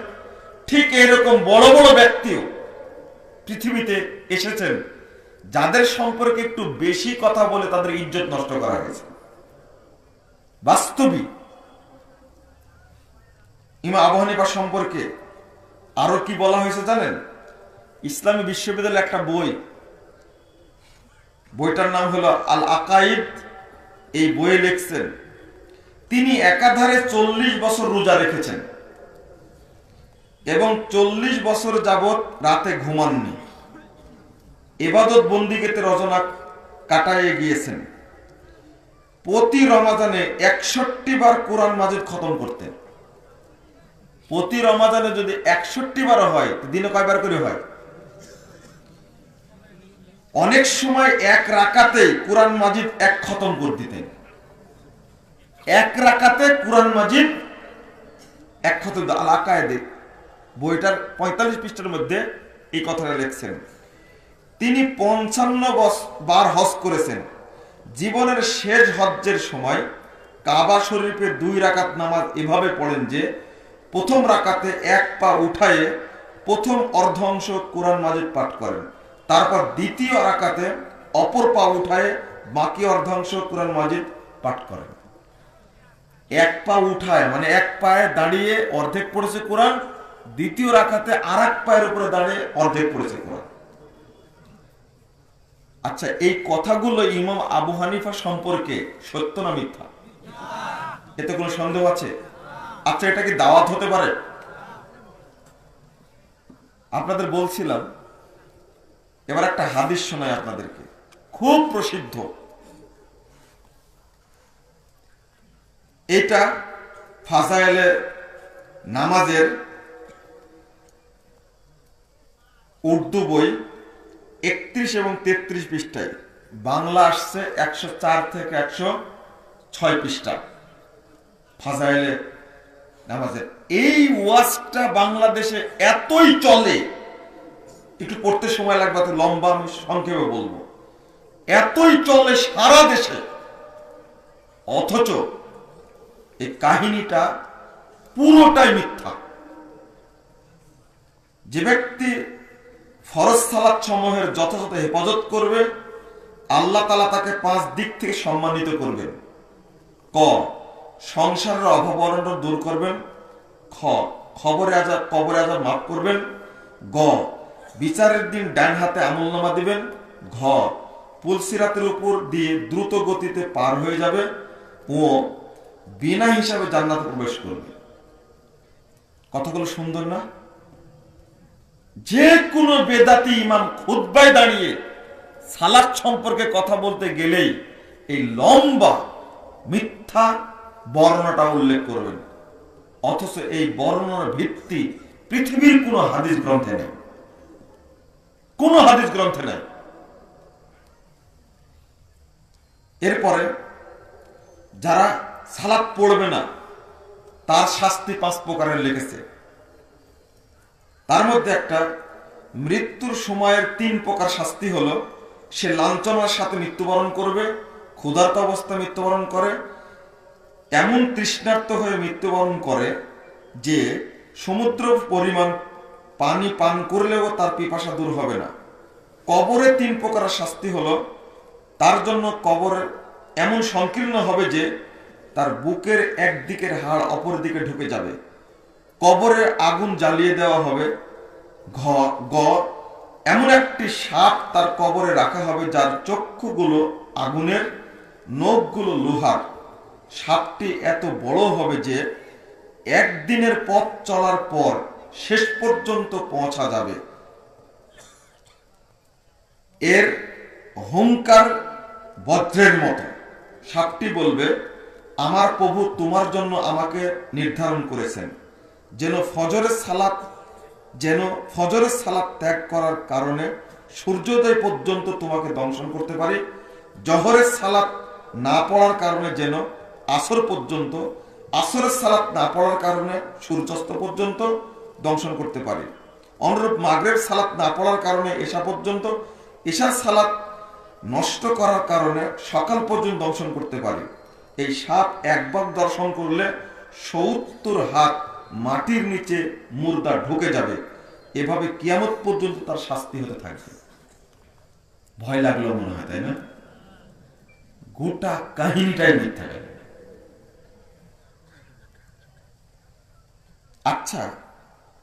ঠিক এরকম বড় বড় ব্যক্তিও পৃথিবীতে এসেছেন, যাদের সম্পর্কে একটু বেশি কথা বলে তাদের ইজ্জত নষ্ট করা হয়েছে। বাস্তবিক ইমাম আবু হানিফা সম্পর্কে আরো কি বলা হয়েছে জানেন? ইসলামী বিশ্ববিদ্যালয়ের একটা বইটার নাম হলো আল আকাইদ। এই বইয়ে লিখছেন তিনি একাধারে 40 বছর রোজা রেখেছেন এবং 40 বছর যাবত রাতে ঘুমাননি, ইবাদত বন্দিগিতে রজনা কাটাইয়ে গিয়েছেন। প্রতি রমাজানে 61 বার কোরআন মাজিদ খতম করতেন। প্রতি রমাজানে যদি 61 বার হয়, দিনে কয়বার করে হয়? অনেক সময় এক রাকাতেই কোরআন মাজিদ এক খতম করে দিতেন। এক রাকাতে কোরআন মাজিদ এক খতম। আল আকায়েদে বইটার 45 পৃষ্ঠার মধ্যে এই কথাটা লিখছেন। তিনি 55 বার হজ করেছেন। জীবনের শেষ হজ্জের সময় কাবা শরীফে 2 রাকাত নামাজ এভাবে পড়েন যে প্রথম রাকাতে এক পা উঠায়ে প্রথম অর্ধাংশ কোরআন মাজিদ পাঠ করেন, তারপর দ্বিতীয় রাকাতে অপর পা উঠায়ে বাকি অর্ধাংশ কোরআন মাজিদ পাঠ করেন। এক পা উঠায় মানে এক পায়ে দাঁড়িয়ে অর্ধেক পড়েছে কোরআন, দ্বিতীয় রাকাতে আর এক পায়ের উপরে দাঁড়িয়ে অর্ধেক পড়েছে কোরআন। আচ্ছা, এই কথাগুলো ইমাম আবু হানিফা সম্পর্কে সত্য না মিথ্যা? এতে কোনো সন্দেহ আছে? আচ্ছা, এটা কি দাওয়াত হতে পারে? আপনাদের বলছিলাম, এবার একটা হাদিস শোনাই আপনাদেরকে, খুব প্রসিদ্ধ। এটা ফাজায়েলে নামাজের উর্দু বই 31 এবং 33 পৃষ্ঠায়, বাংলা আসছে 104 থেকে 106 পৃষ্ঠা ফাজায়েলে নামাজের। এই ওয়াজটা বাংলাদেশে এতই চলে, একটু পড়তে সময় লাগবে, লম্বা আমি সংক্ষেপে বলবো, এতই চলে সারা দেশে, অথচ এই কাহিনীটা পুরোটাই মিথ্যা। যে ব্যক্তি ফরজ সালাত সমূহের যথাযথ হেফাজত করবে, আল্লাহ তাআলা তাকে 5 দিক থেকে সম্মানিত করবেন। ক, সংসারের অভাব অনটন দূর করবেন। খ, কবরে আযাব মাফ করবেন। গ, বিচারের দিন ডান হাতে আমলনামা দিবেন। ঘ, পুলসিরাতের উপর দিয়ে দ্রুত গতিতে পার হয়ে যাবে। ও, বিনা হিসাবে জান্নাতে প্রবেশ করবে। কথাগুলো সুন্দর না? যে কোনো বেদাতি ইমাম খুতবায় দাঁড়িয়ে সালাত সম্পর্কে কথা বলতে গেলেই এই লম্বা মিথ্যা বর্ণনাটা উল্লেখ করবেন, অথচ এই বর্ণনার ভিত্তি পৃথিবীর কোনো হাদিস গ্রন্থে নেই, কোনো হাদিস গ্রন্থে নেই। এরপরে যারা সালাত পড়বে না তার শাস্তি 5 প্রকারের লিখেছে। তার মধ্যে একটা, মৃত্যুর সময়ের 3 প্রকার শাস্তি হলো, সে লাঞ্ছনার সাথে মৃত্যুবরণ করবে, ক্ষুধার্ত অবস্থায় মৃত্যুবরণ করে, এমন তৃষ্ণার্ত হয়ে মৃত্যুবরণ করে যে সমুদ্র পরিমাণ পানি পান করলেও তার পিপাসা দূর হবে না। কবরে 3 প্রকার শাস্তি হলো, তার জন্য কবর এমন সংকীর্ণ হবে যে তার বুকের একদিকের হাড় অপর দিকে ঢুকে যাবে। কবরে আগুন জ্বালিয়ে দেওয়া হবে। গ, এমন একটি সাপ তার কবরে রাখা হবে যার চক্ষুগুলো আগুনের, নখগুলো লোহার। সাপটি এত বড় হবে যে একদিনের পথ চলার পর শেষ পর্যন্ত পৌঁছা যাবে। এর হুঙ্কার বজ্রের মতো। সাপটি বলবে, আমার প্রভু তোমার জন্য আমাকে নির্ধারণ করেছেন যেন ফজরের সালাত যেন ফজরের সালাত ত্যাগ করার কারণে সূর্যোদয় পর্যন্ত তোমাকে দংশন করতে পারে, জহরের সালাত না পড়ার কারণে যেন আসর পর্যন্ত, আসরের সালাত না পড়ার কারণে সূর্যাস্ত পর্যন্ত দংশন করতে পারে। অনুরূপ মাগরিব সালাত না পড়ার কারণে এশা পর্যন্ত, এশার সালাত নষ্ট করার কারণে সকাল পর্যন্ত দংশন করতে পারে। এই সাপ একবার দর্শন করলে ৭০ হাত মাটির নিচে মুর্দা ঢুকে যাবে। এভাবে কিয়ামত পর্যন্ত তার শাস্তি হতে থাকবে। ভয় লাগলো মনে হয়, তাই না? গোটা কাহিনীটাই মিথ্যা গেল। আচ্ছা,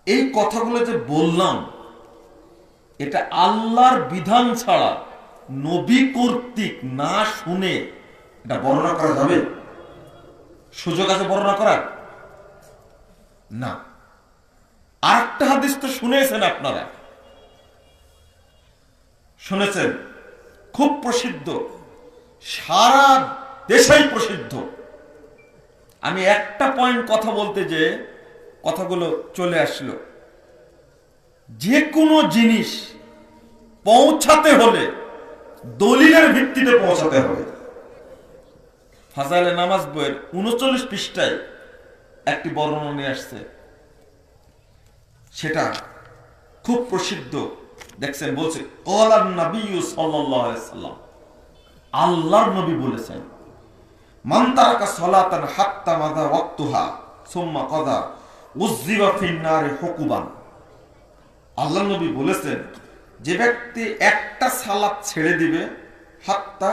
এই কথাগুলো যে বললাম, এটা আল্লাহর বিধান ছাড়া নবী কর্তৃক না শুনে এটা বর্ণনা করা যাবে? সুযোগ আছে বর্ণনা করার? না। আরেকটা হাদিস তো শুনেছেন আপনারা, শুনেছেন, খুব প্রসিদ্ধ, সারা দেশেই প্রসিদ্ধ। আমি একটা পয়েন্ট কথা বলতে যে কথাগুলো চলে আসলো। যে কোনো জিনিস পৌঁছাতে হলে দলিলের ভিত্তিতে পৌঁছাতে হবে। ফাজাইলে নামাজ বইয়ের ৩৯ পৃষ্ঠায় একটি বর্ণনা নিয়ে আসছে, সেটা খুব প্রসিদ্ধ। দেখছেন, বলছে ক্বালান নবী সাল্লাল্লাহু আলাইহি সাল্লাম, আল্লাহর নবী বলেছেন, মান তারাকা সালাতান হাত্তা মাযা ওয়াক্তুহা সুম্মা কাযা উযযিবা ফিন নারি হুকুবান। আল্লাহর নবী বলেছেন, যে ব্যক্তি একটা সালাত ছেড়ে দিবে, হাত্তা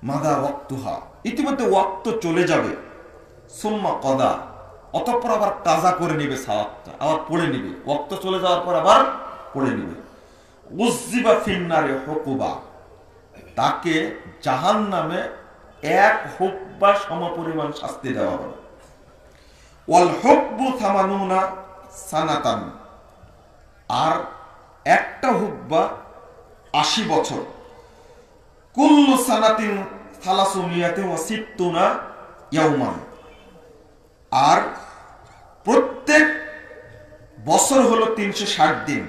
মাযা ওয়াক্তুহা, ইতিমধ্যে ওয়াক্ত চলে যাবে, সুম্মা কাযা, অতঃপর আবার কাজা করে নিবে, সালাতটা আবার পড়ে নিবে, ওয়াক্ত চলে যাওয়ার পর আবার পড়ে নিবে, উযযিবা ফিন নারি হুকুবা, তাকে জাহান্নামে ১ হুকবা সমপরিমাণ শাস্তি দেওয়া হবে। ওয়াল হুকবু ৮০ সানাতান, আর একটা হুকবা ৮০ বছর। কুল্লু সানাতিন ৩৬৬ ইয়াওমান, আর প্রত্যেক বছর হলো ৩৬০ দিন।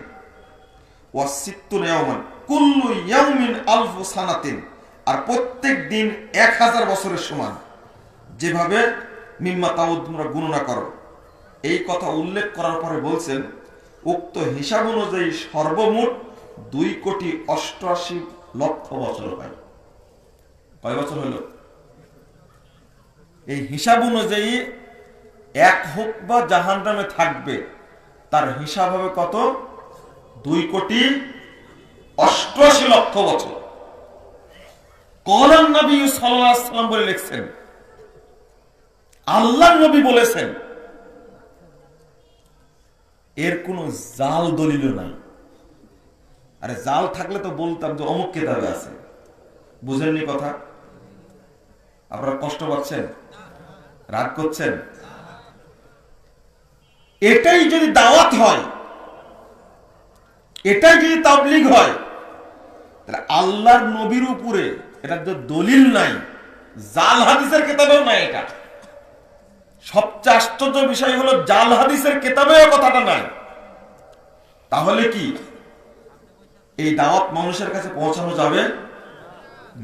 ওয়া ৬০ ইয়াওমান কুল্লু ইয়াউমিন আলফু সানাতিন, আর প্রত্যেক দিন ১০০০ বছরের সমান। যেভাবে মিম্মা তাউদ তোমরা গণনা করো। এই কথা উল্লেখ করার পরে বলছেন, উক্ত হিসাব অনুযায়ী সর্বমোট ২,৮৮,০০,০০০ বছর হয়। কয় বছর হলো? এই হিসাব অনুযায়ী ১ হুকবা জাহান্নামে থাকবে, তার হিসাব হবে কত? ২,৮৮,০০,০০০ বছর। ক্বালান নবী সাল্লাল্লাহু আলাইহি সাল্লাম বলে লিখছেন, আল্লাহর নবী বলেছেন। এর কোন জাল দলিল নাই। আরে জাল থাকলে তো বলতাম যে অমুক কিতাবে আছে। বুঝেননি কথা? আপনারা কষ্ট পাচ্ছেন, রাগ করছেন? এটাই যদি দাওয়াত হয়, এটাই যদি তাবলীগ হয়, তাহলে আল্লাহর নবীর উপরে এটা তো দলিল নাই, জাল হাদিসের কিতাবেও নাই। এটা সবচেয়ে আশ্চর্য বিষয় হলো, জাল হাদিসের কিতাবেও কথাটা নাই। তাহলে কি এই দাওয়াত মানুষের কাছে পৌঁছানো যাবে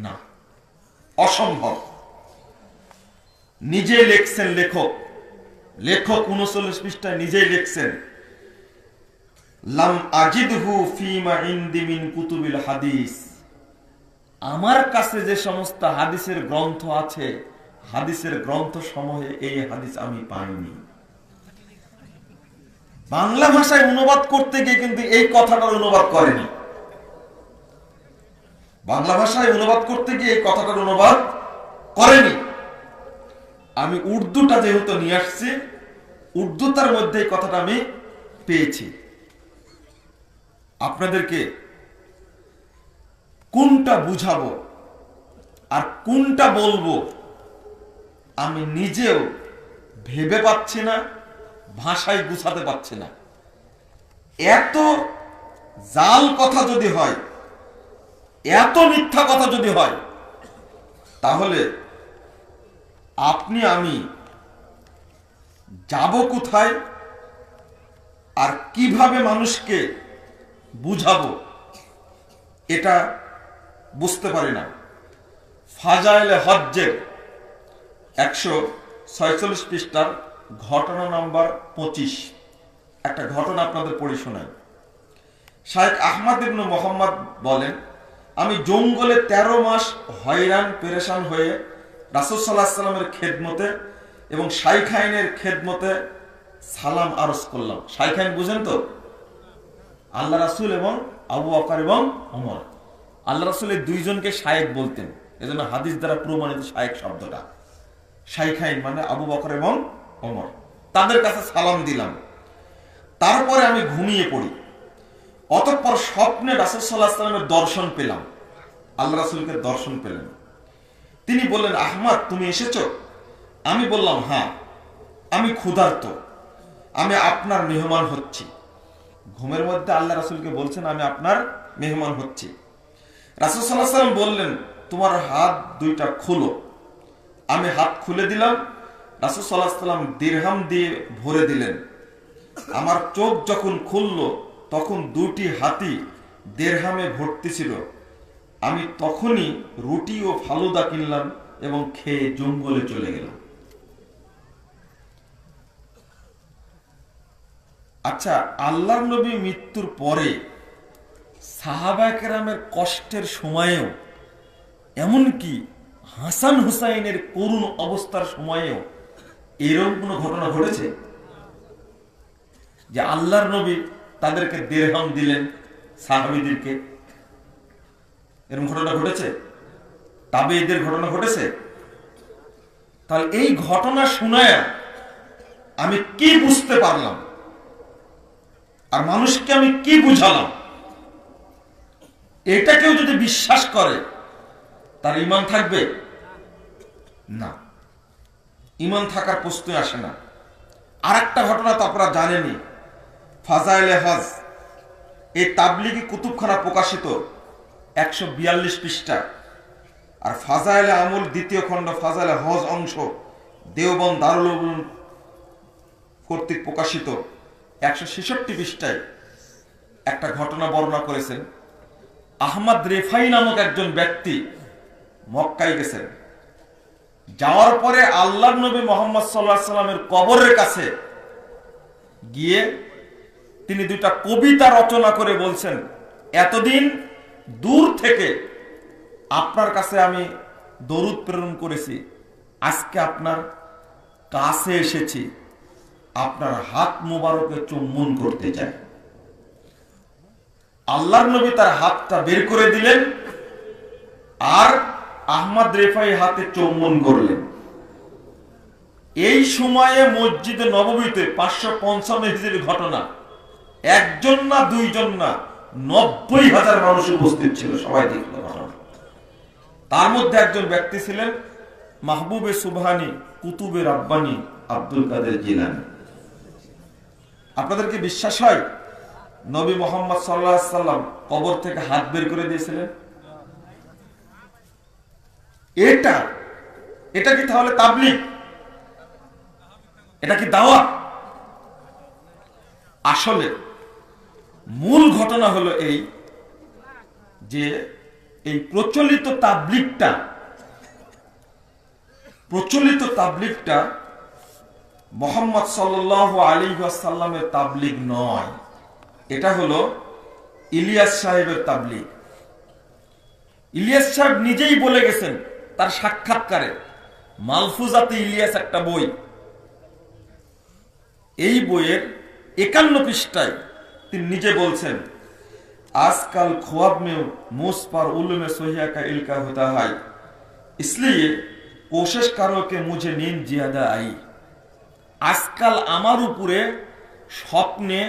না? অসম্ভব। নিজে লিখছেন লেখক, ৩৯ পৃষ্ঠায় নিজেই লিখছেন, লাম আজিদহু ফিমা ইনদি মিন কুতুবিল হাদিস, আমার কাছে যে সমস্ত হাদিসের গ্রন্থ আছে, হাদিসের গ্রন্থ সমূহে এই হাদিস আমি পাইনি। বাংলা ভাষায় অনুবাদ করতে গিয়ে কিন্তু এই কথাটার অনুবাদ করেনি। বাংলা ভাষায় অনুবাদ করতে গিয়ে এই কথাটার অনুবাদ করেনি। আমি উর্দুটা যেহেতু নিয়ে আসছি, উর্দুতার মধ্যে এই কথাটা আমি পেয়েছি। আপনাদেরকে কোনটা বুঝাবো আর কোনটা বলবো আমি নিজেও ভেবে পাচ্ছি না, ভাষায় গুছাতে পারছি না। এত জাল কথা যদি হয়, এত মিথ্যা কথা যদি হয়, তাহলে আপনি আমি যাব কোথায় আর কিভাবে মানুষকে বুঝাবো এটা বুঝতে পারি না। ফাজাইলে হজ্জের 146 পৃষ্ঠার ঘটনা নাম্বার 25 একটা ঘটনা আপনাদের পড়ে শোনাই। শাইখ আহমদ ইবনে মোহাম্মদ বলেন, আমি জঙ্গলে 13 মাস হয়রান পেরেশান হয়ে রাসূল সাল্লাল্লাহু আলাইহি ওয়াসাল্লামের খেদমতে এবং শাইখাইনের খেদমতে সালাম আরজ করলাম। শাইখাইন বুঝেন তো? আল্লাহ রাসূল এবং আবু বকর এবং ওমর। আল্লাহ রাসূল এই দুইজনকে শায়েখ বলতেন, এজন্য হাদিস দ্বারা প্রমাণিত শায়েখ শব্দটা। শাইখাইন মানে আবু বকর এবং ওমর, তাদের কাছে সালাম দিলাম। তারপরে আমি ঘুমিয়ে পড়ি। অতঃপর স্বপ্নে রাসূল সাল্লাল্লাহু আলাইহি ওয়াসাল্লামের দর্শন পেলাম। আল্লাহ রাসূলকে দর্শন পেলেন। তিনি বললেন, আহমদ তুমি এসেছো? আমি বললাম, হ্যাঁ, আমি ক্ষুধার্ত, আমি আপনার মেহমান হচ্ছি। ঘুমের মধ্যে আল্লাহ রাসূলকে বলছেন আমি আপনার মেহমান হচ্ছি। রাসূল সাল্লাল্লাহু আলাইহি ওয়াসাল্লাম বললেন, তোমার হাত দুইটা খুলো। আমি হাত খুলে দিলাম। রাসূল সাল্লাল্লাহু আলাইহি ওয়াসাল্লাম দিরহাম দিয়ে ভরে দিলেন। আমার চোখ যখন খুলল তখন দুটি হাতি দিরহামে ভর্তি ছিল। আমি তখনই রুটি ও ফালুদা কিনলাম এবং খেয়ে জঙ্গলে চলে গেলাম। আচ্ছা, আল্লাহর নবী মৃত্যুর পরে সাহাবা কেরামের কষ্টের সময়েও, এমনকি হাসান হুসাইনের করুণ অবস্থার সময়েও এরকম কোন ঘটনা ঘটেছে যে আল্লাহর নবী তাদেরকে দিরহাম দিলেন সাহাবীদেরকে? এরকম ঘটনা ঘটেছে? তাবেঈদের ঘটনা ঘটেছে? তাহলে এই ঘটনা শুনায়া আমি কি বুঝতে পারলাম আর মানুষকে আমি কি বুঝালাম? এটা কেউ যদি বিশ্বাস করে তার ঈমান থাকবে না, ঈমান থাকার প্রশ্নই আসে না। আর একটা ঘটনা তো আপনারা জানেনই, ফাজাইলে হজ, এই তাবলিগি কুতুবখানা প্রকাশিত 142 পৃষ্ঠা, আর ফাজাইলে আমল দ্বিতীয় খণ্ড ফাজাইলে হজ অংশ দেওবন্দ দারুল উলুম কর্তৃক প্রকাশিত 166 পৃষ্ঠায় একটা ঘটনা বর্ণনা করেছেন। আহমদ রেফাই নামক একজন ব্যক্তি মক্কায় গেছেন। যাওয়ার পরে আল্লাহর নবী মুহাম্মদ সাল্লাল্লাহু আলাইহি সাল্লামের কবরের কাছে গিয়ে তিনি দুইটা কবিতা রচনা করে বলছেন, এতদিন দূর থেকে আপনার কাছে আমি দরুদ প্রেরণ করেছি, আজকে আপনার কাছে এসেছি, আপনার হাত মোবারকে চুম্বন করতে চাই। আল্লাহর নবী তার হাতটা বের করে দিলেন আর আহমদ রেফাই হাতে চুম্বন করলেন। এই সময়ে মসজিদে নববীতে 555 হিজরির ঘটনা, একজন না দুইজন না 90,000 মানুষ উপস্থিত ছিল, সবাই দেখল ঘটনা। তার মধ্যে একজন ব্যক্তি ছিলেন মাহবুবে সুবহানী কুতুবে রাব্বানী আব্দুল কাদের জিলানী। আপনাদেরকে বিশ্বাস হয় নবী মুহাম্মদ সাল্লাল্লাহু আলাইহি সাল্লাম কবর থেকে হাত বের করে দিয়েছিলেন? এটা কি তাহলে তাবলীগ? এটা কি দাওয়াত? আসলে মূল ঘটনা হলো এই যে এই প্রচলিত তাবলীগটা মুহাম্মদ সাল্লাল্লাহু আলাইহি ওয়াসাল্লামের তাবলীগ নয়, এটা হলো ইলিয়াস সাহেবের তাবলীগ। ইলিয়াস সাহেব নিজেই বলে গেছেন তার সাক্ষাৎকারে, মালফুজাতে ইলিয়াস একটা বই, এই বইয়ের 51 পৃষ্ঠায় তিনি নিজে বলছেন, आजकल ख्वाब में मुझ पर उलूम सहिया का इल्का होता है, इसलिए कोशिश करो कि मुझे नींद ज्यादा आई। आजकल আমার উপরে স্বপ্নে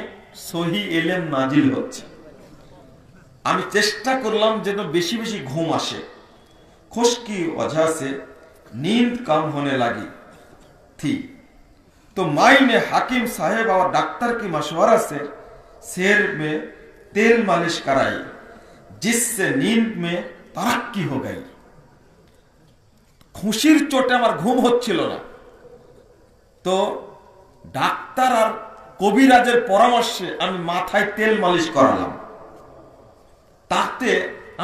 সহি ইলম নাজিল হচ্ছে, আমি চেষ্টা করলাম যেন বেশি বেশি ঘুম আসে। खुश की वजह से नींद कम होने लगी थी, तो माई ने हाकिम साहेब और डॉक्टर की मशवरा से सिर में तेल मालिश कराई, जिससे नींद में तरक्की हो गई। খুশির চোটে আমার ঘুম হচ্ছিল না, তো ডাক্তার আর কবিরাজের পরামর্শে আমি মাথায় তেল মালিশ করালাম, তাতে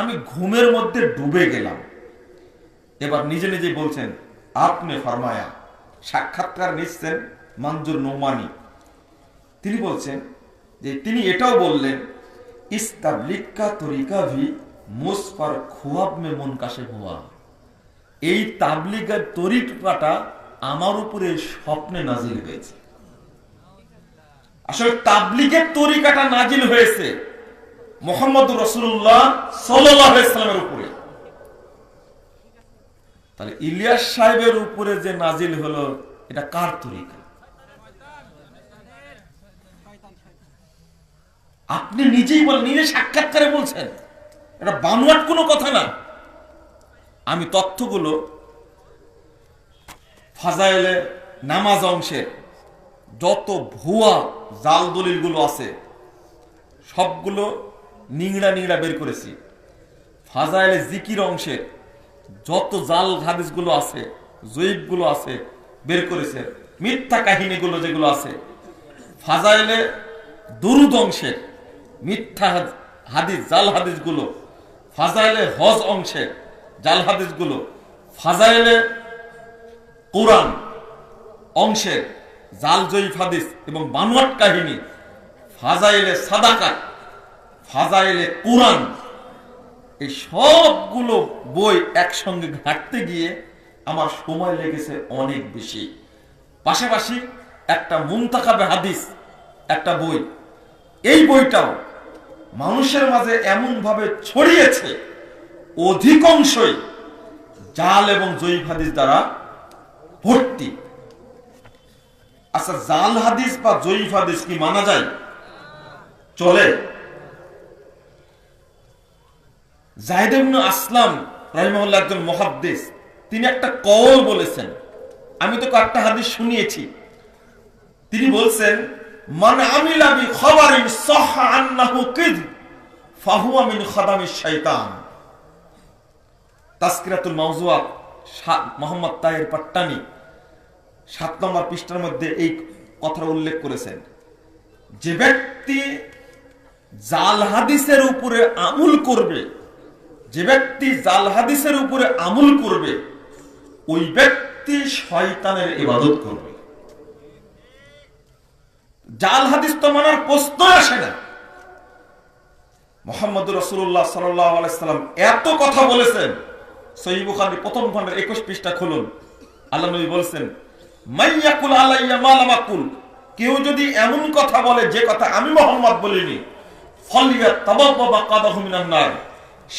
আমি ঘুমের মধ্যে ডুবে গেলাম। এবার নিজে নিজে বলছেন, আপনি ফরমায়া, সাক্ষাৎকার নিচ্ছেন মঞ্জুর নোমানি। তিনি বলছেন যে তিনি এটাও বললেন, ইস তাবলিগ কা তরিকা ভি মুঝ পর খুয়াব মে মুনকাশিফ হুয়া। এই তাবলিগের তরিকাটা আমার উপরে স্বপ্নে নাজিল হয়েছে। আসলে তাবলিগের তরিকাটা নাজিল হয়েছে মুহাম্মদ রাসূলুল্লাহ সাল্লাল্লাহু আলাইহি ওয়াসাল্লামের উপরে। তাহলে ইলিয়াস সাহেবের উপরে যে নাজিল হলো, এটা কার তরিকা? আপনি নিজেই বলেন, নিজে সাক্ষাৎকারে বলছেন, এটা বানোয়াট কোনো কথা না। আমি তথ্যগুলো ফাজাইলে নামাজ অংশের যত ভুয়া জাল দলিলগুলো আছে সবগুলো নিংড়া নিংড়া বের করেছি। ফাজাইলে জিকির অংশের যত জাল হাদিসগুলো আছে, জয়ীফগুলো আছে বের করেছে। মিথ্যা কাহিনীগুলো যেগুলো আছে, ফাজাইলে দুরুদ অংশের মিথ্যা হাদিস জাল হাদিসগুলো, ফাজাইলে হজ অংশের জাল হাদিসগুলো, ফাজাইলে কোরআন অংশের জাল জয়ীফ হাদিস এবং বানোয়াট কাহিনী, ফাজাইলে সাদাকাত, ফাজাইলে কোরআন, এই সবগুলো বই একসঙ্গে ঘাঁটতে গিয়ে আমার সময় লেগেছে অনেক বেশি। পাশাপাশি একটা মুনতাখাবে হাদিস একটা বই, এই বইটাও মানুষের মাঝে এমন ভাবে ছড়িয়েছে, অধিকাংশই জাল এবং জয়ীফ হাদিস দ্বারা ভর্তি। আচ্ছা, জাল হাদিস বা জয়ীফ হাদিস কি মানা যায়? চলে? যায়েদ ইবনে আসলাম রাহিমাহুল্লাহ একজন মুহাদ্দিস, তিনি একটা কওল বলেছেন, আমি তো কয়েকটা হাদিস শুনিয়েছি। তিনি বলছেন, মান আমিলা বি খবরিন সাহহা আন্নাহু কিযব ফাহুয়া মিন খাদামিশ শাইতান। তাসকিরাতুল মাওজুআত মোহাম্মদ তাহের পাট্টানি 7 নম্বর পৃষ্ঠার মধ্যে এই কথা উল্লেখ করেছেন, যে ব্যক্তি জাল হাদিসের উপরে আমল করবে, যে ব্যক্তি জাল হাদিসের উপরে আমল করবে, ওই ব্যক্তি শয়তানের ইবাদত করবে। জাল হাদিস তো মানার প্রশ্ন আসে না। মুহাম্মদ রাসূলুল্লাহ সাল্লাল্লাহু আলাইহি সাল্লাম এত কথা বলেছেন। সহিহ বুখারী প্রথম খণ্ডের 21 পৃষ্ঠা খুলুন। আল্লাহ নবী বলেছেন, মাইয়াকুল আলাইয়া মা লাম আকুল, কেউ যদি এমন কথা বলে যে কথা আমি মুহাম্মদ বলিনি, ফালিয়াতাবাওয়া মাকাদাহু মিনান নার,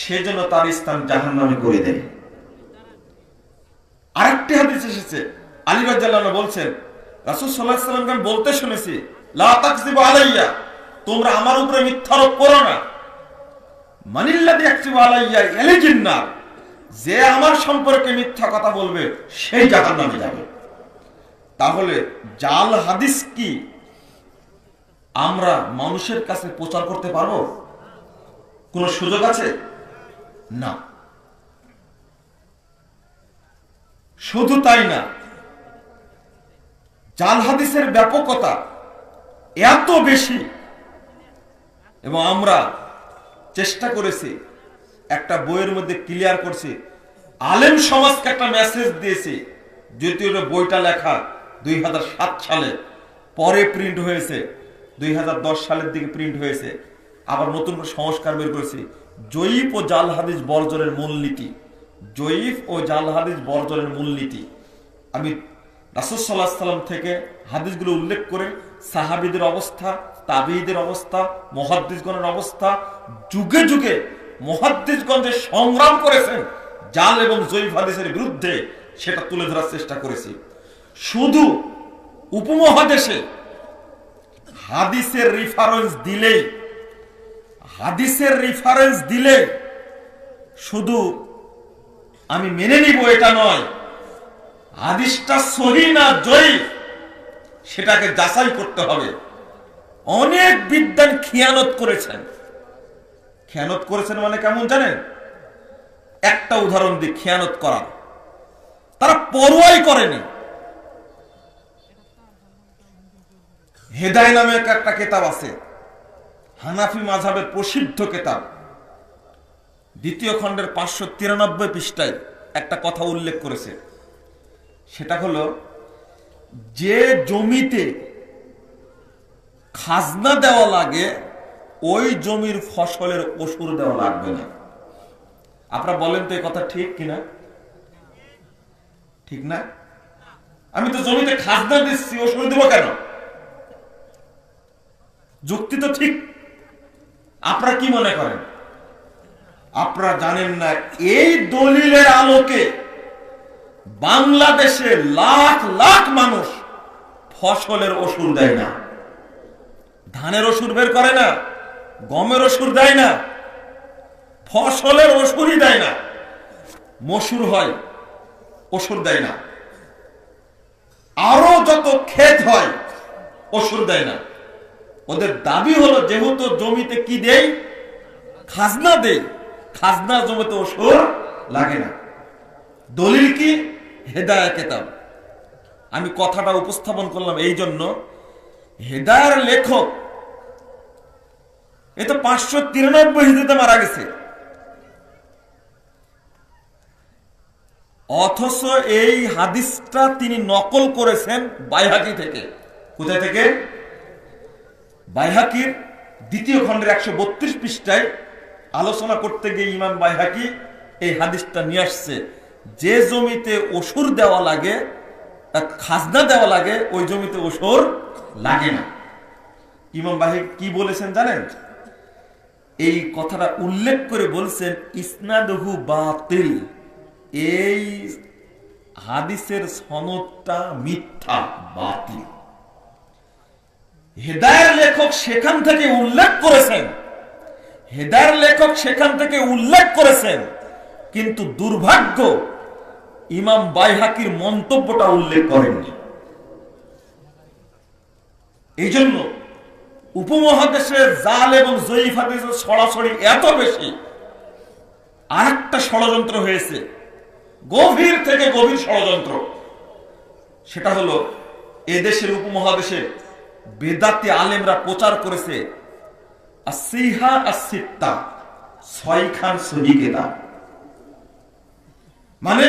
সেজন্য তার স্থান জাহান্নামে করে দেয়। আরেকটি হাদিস এসেছে, আলী রাদিয়াল্লাহু আনহু বলছেন, রাসূল সাল্লাল্লাহু আলাইহি ওয়াসাল্লামকে বলতে শুনেছি, লা তাকযিবু আলাইয়া, তোমরা আমার উপরে মিথ্যারোপ করো না। মানিল্লাযী ইয়াকযিবু আলাইয়া ইয়ালিজিন নার, যে আমার সম্পর্কে মিথ্যা কথা বলবে সেই জাহান্নামে যাবে। তাহলে জাল হাদিস কি আমরা মানুষের কাছে প্রচার করতে পারবো? কোন সুযোগ আছে? না। শুধু তাই না, জাল হাদিসের ব্যাপকতা এত বেশি, এবং আমরা চেষ্টা করেছি, একটা বইয়ের মধ্যে ক্লিয়ার করছি, আলেম সমাজকে একটা মেসেজ দিয়েছি। যদিও বইটা লেখা 2007 সালে, পরে প্রিন্ট হয়েছে 2010 সালের দিকে প্রিন্ট হয়েছে। আবার নতুন করে সংস্কার বের করেছি, জয়ীফ ও জাল হাদিস বর্জনের মূলনীতি, জয়ীফ ও জাল হাদিস বর্জনের মূলনীতি। আমি রাসূল সাল্লাল্লাহু আলাইহি ওয়াসাল্লাম থেকে হাদিসগুলো উল্লেখ করে সাহাবীদের অবস্থা, তাবিঈদের অবস্থা, মুহাদ্দিসগণের অবস্থা, যুগে যুগে মুহাদ্দিসগণ যে সংগ্রাম করেছেন জাল এবং জয়ীফ হাদিসের বিরুদ্ধে, সেটা তুলে ধরার চেষ্টা করেছি। শুধু উপমহাদেশে হাদিসের রেফারেন্স দিলে শুধু আমি মেনে নিব এটা নয়, হাদিসটা সহিহ না জয়ীফ সেটাকে যাচাই করতে হবে। অনেক বিদ্বান খিয়ানত করেছেন মানে কেমন জানেন? একটা উদাহরণ দিই খিয়ানত করা। তারা পরোয়াই করেনি, হেদায় নামে একটা কিতাব আছে, হানাফি মাযহাবের প্রসিদ্ধ কিতাব, দ্বিতীয় খণ্ডের 593 পৃষ্ঠায় একটা কথা উল্লেখ করেছে। সেটা হলো, যে জমিতে খাজনা দেওয়া লাগে ওই জমির ফসলের ওসুর দেওয়া লাগবে না। আপনারা বলেন তো এই কথা ঠিক কিনা? ঠিক না? আমি তো জমিতে খাজনা দিচ্ছি, ওসুর দেব কেন? যুক্তি তো ঠিক। আপনারা কি মনে করেন? আপনারা জানেন না এই দলিলের আলোকে বাংলাদেশে লাখ লাখ মানুষ ফসলের ওসুর দেয় না, ধানের ওসুর বের করে না, গমের ওসুর দেয় না, ফসলের ওসুরই দেয় না। মসুর হয়, ওসুর দেয় না। আরো যত ক্ষেত হয়, ওসুর দেয় না। ওদের দাবি হলো, যেহেতু জমিতে কি দেয়? খাজনা দেয়, খাজনা জমিতে ওসুর লাগে না। দলিল কি? হেদায়া কিতাব। আমি কথাটা উপস্থাপন করলাম এই জন্য, হেদায়ার লেখক এ তো 593 হিজরিতে মারা গেছে, অথচ এই হাদিসটা তিনি নকল করেছেন বাইহাকি থেকে। কোথায় থেকে? বাইহাকির দ্বিতীয় খণ্ডের 132 পৃষ্ঠায় আলোচনা করতে গিয়ে ইমাম বাইহাকি এই হাদিসটা নিয়ে আসছে, যে জমিতে ওসুর দেওয়া লাগে, খাজনা দেওয়া লাগে, ওই জমিতে ওসুর লাগে না। ইমাম বাইহাকি কি বলেছেন জানেন? এই কথাটা উল্লেখ করে বলছেন, ইসনাদহু বাতিল, এই হাদিসের সনদটা মিথ্যা, বাতিল। হেদায়ের লেখক সেখান থেকে উল্লেখ করেছেন, হেদায়ের লেখক সেখান থেকে উল্লেখ করেছেন, কিন্তু দুর্ভাগ্য ইমাম বাইহাকির মন্তব্যটা উল্লেখ করেননি। এই জন্য উপমহাদেশে জাল এবং জয়ীফ হাদিসের ছড়াছড়ি এত বেশি। আরেকটা ষড়যন্ত্র হয়েছে, গভীর থেকে গভীর ষড়যন্ত্র। সেটা হলো, এদেশের উপমহাদেশে বেদাতি আলেমরা প্রচার করেছে আসিহা আসিত্তা, 6 খান সহিহ কিতাব। মানে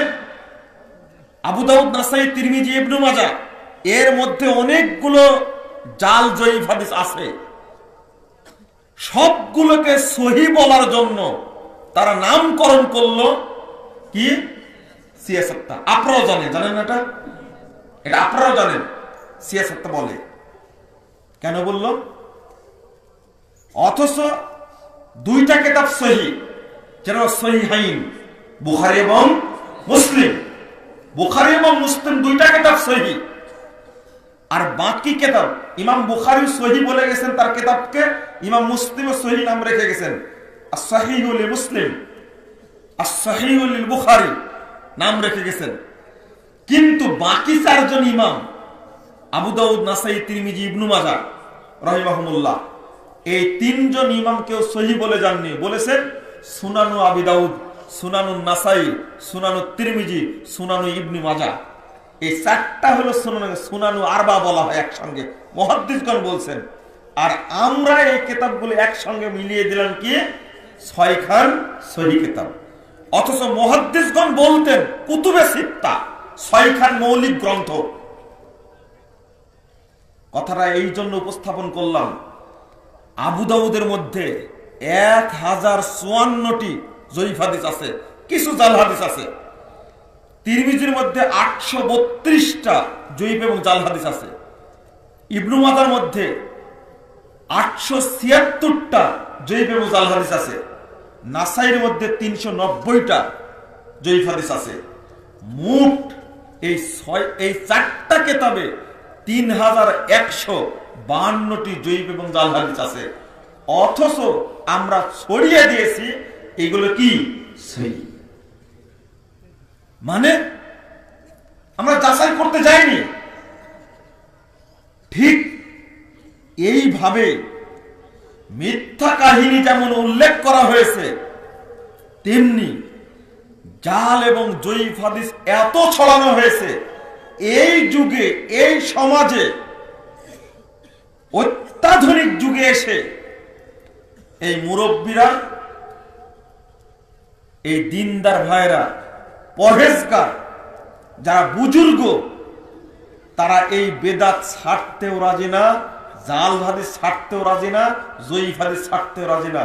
আবু দাউদ, নাসাই, তিরমিজি, ইবনে মাজাহ, এর মধ্যে অনেকগুলো জাল জয়ীফ হাদিস আছে। সবগুলোকে সহিহ বলার জন্য তারা নামকরণ করলো কি? সিয়াসাত্তা। আপনারাও জানেন, জানেন না এটা? এটা আপনারাও জানেন, সিয়াসাত্তা বলে। কেন বললো? অথচ 2টা কিতাব সহিহ, যেটা সহিহাইন, বুখারী এবং মুসলিম। বুখারী এবং মুসলিম 2টা কিতাব সহিহ। আর বাকি কিতাব, ইমাম বুখারী সহিহ বলে গেছেন তার কিতাবকে, ইমাম মুসলিম সহিহ নাম রেখে গেছেন, আস-সহিহু লিল মুসলিম, আস-সহিহু লিল বুখারী নাম রেখে গেছেন। কিন্তু বাকি 4 জন ইমাম, আবু দাউদ, নাসাই, তিরমিজি, ইবনে মাজাহ রাহিমাহুমুল্লাহ, এই 3 জন ইমাম কেউ সহিহ বলে যাননি। বলেছেন সুনানু আবি দাউদ, সুনানু নাসাই, সুনানু তিরমিজি, সুনানু ইবনে মাজাহ। এই 4টা হলো সুনানু আরবা বলা হয় একসঙ্গে, মুহাদ্দিসগণ বলছেন। আর আমরা এই কিতাবগুলো একসঙ্গে মিলিয়ে দিলাম কি? 6 খান সহিহ কিতাব। অথচ মুহাদ্দিসগণ বলতেন কুতুবে সিত্তা, 6 খান মৌলিক গ্রন্থ। কথাটা এই জন্য উপস্থাপন করলাম, আবু দাউদের মধ্যে 1054টি জয়ীফ হাদিস আছে, কিছু জাল হাদিস আছে। তিরমিজির মধ্যে 832টা জয়ীফ এবং জাল হাদিস আছে। ইবনে মাজাহর মধ্যে 876টা জয়ীফ এবং জাল হাদিস আছে। নাসাইর মধ্যে 390টা জয়ীফ হাদিস আছে। মোট এই 4টা কিতাবে 3152টি জয়ীফ এবং জাল হাদিস আছে। অথচ আমরা ছড়িয়ে দিয়েছি এগুলো কি? সহিহ। মানে আমরা যাচাই করতে যাইনি। ঠিক এইভাবে মিথ্যা কাহিনী যেমন উল্লেখ করা হয়েছে, তেমনি জাল এবং জয়ীফ হাদিস এত ছড়ানো হয়েছে। এই যুগে, এই সমাজে অত্যাধুনিক যুগে এসে এই মুরব্বীরা, এই দিনদার ভাইরা, পরহেজগার যারা বুজুর্গ, তারা এই বেদাত ছাড়তেও রাজি না, জাল হাদিস ছাড়তেও রাজি না, জয়ীফ হাদিস ছাড়তেও রাজি না।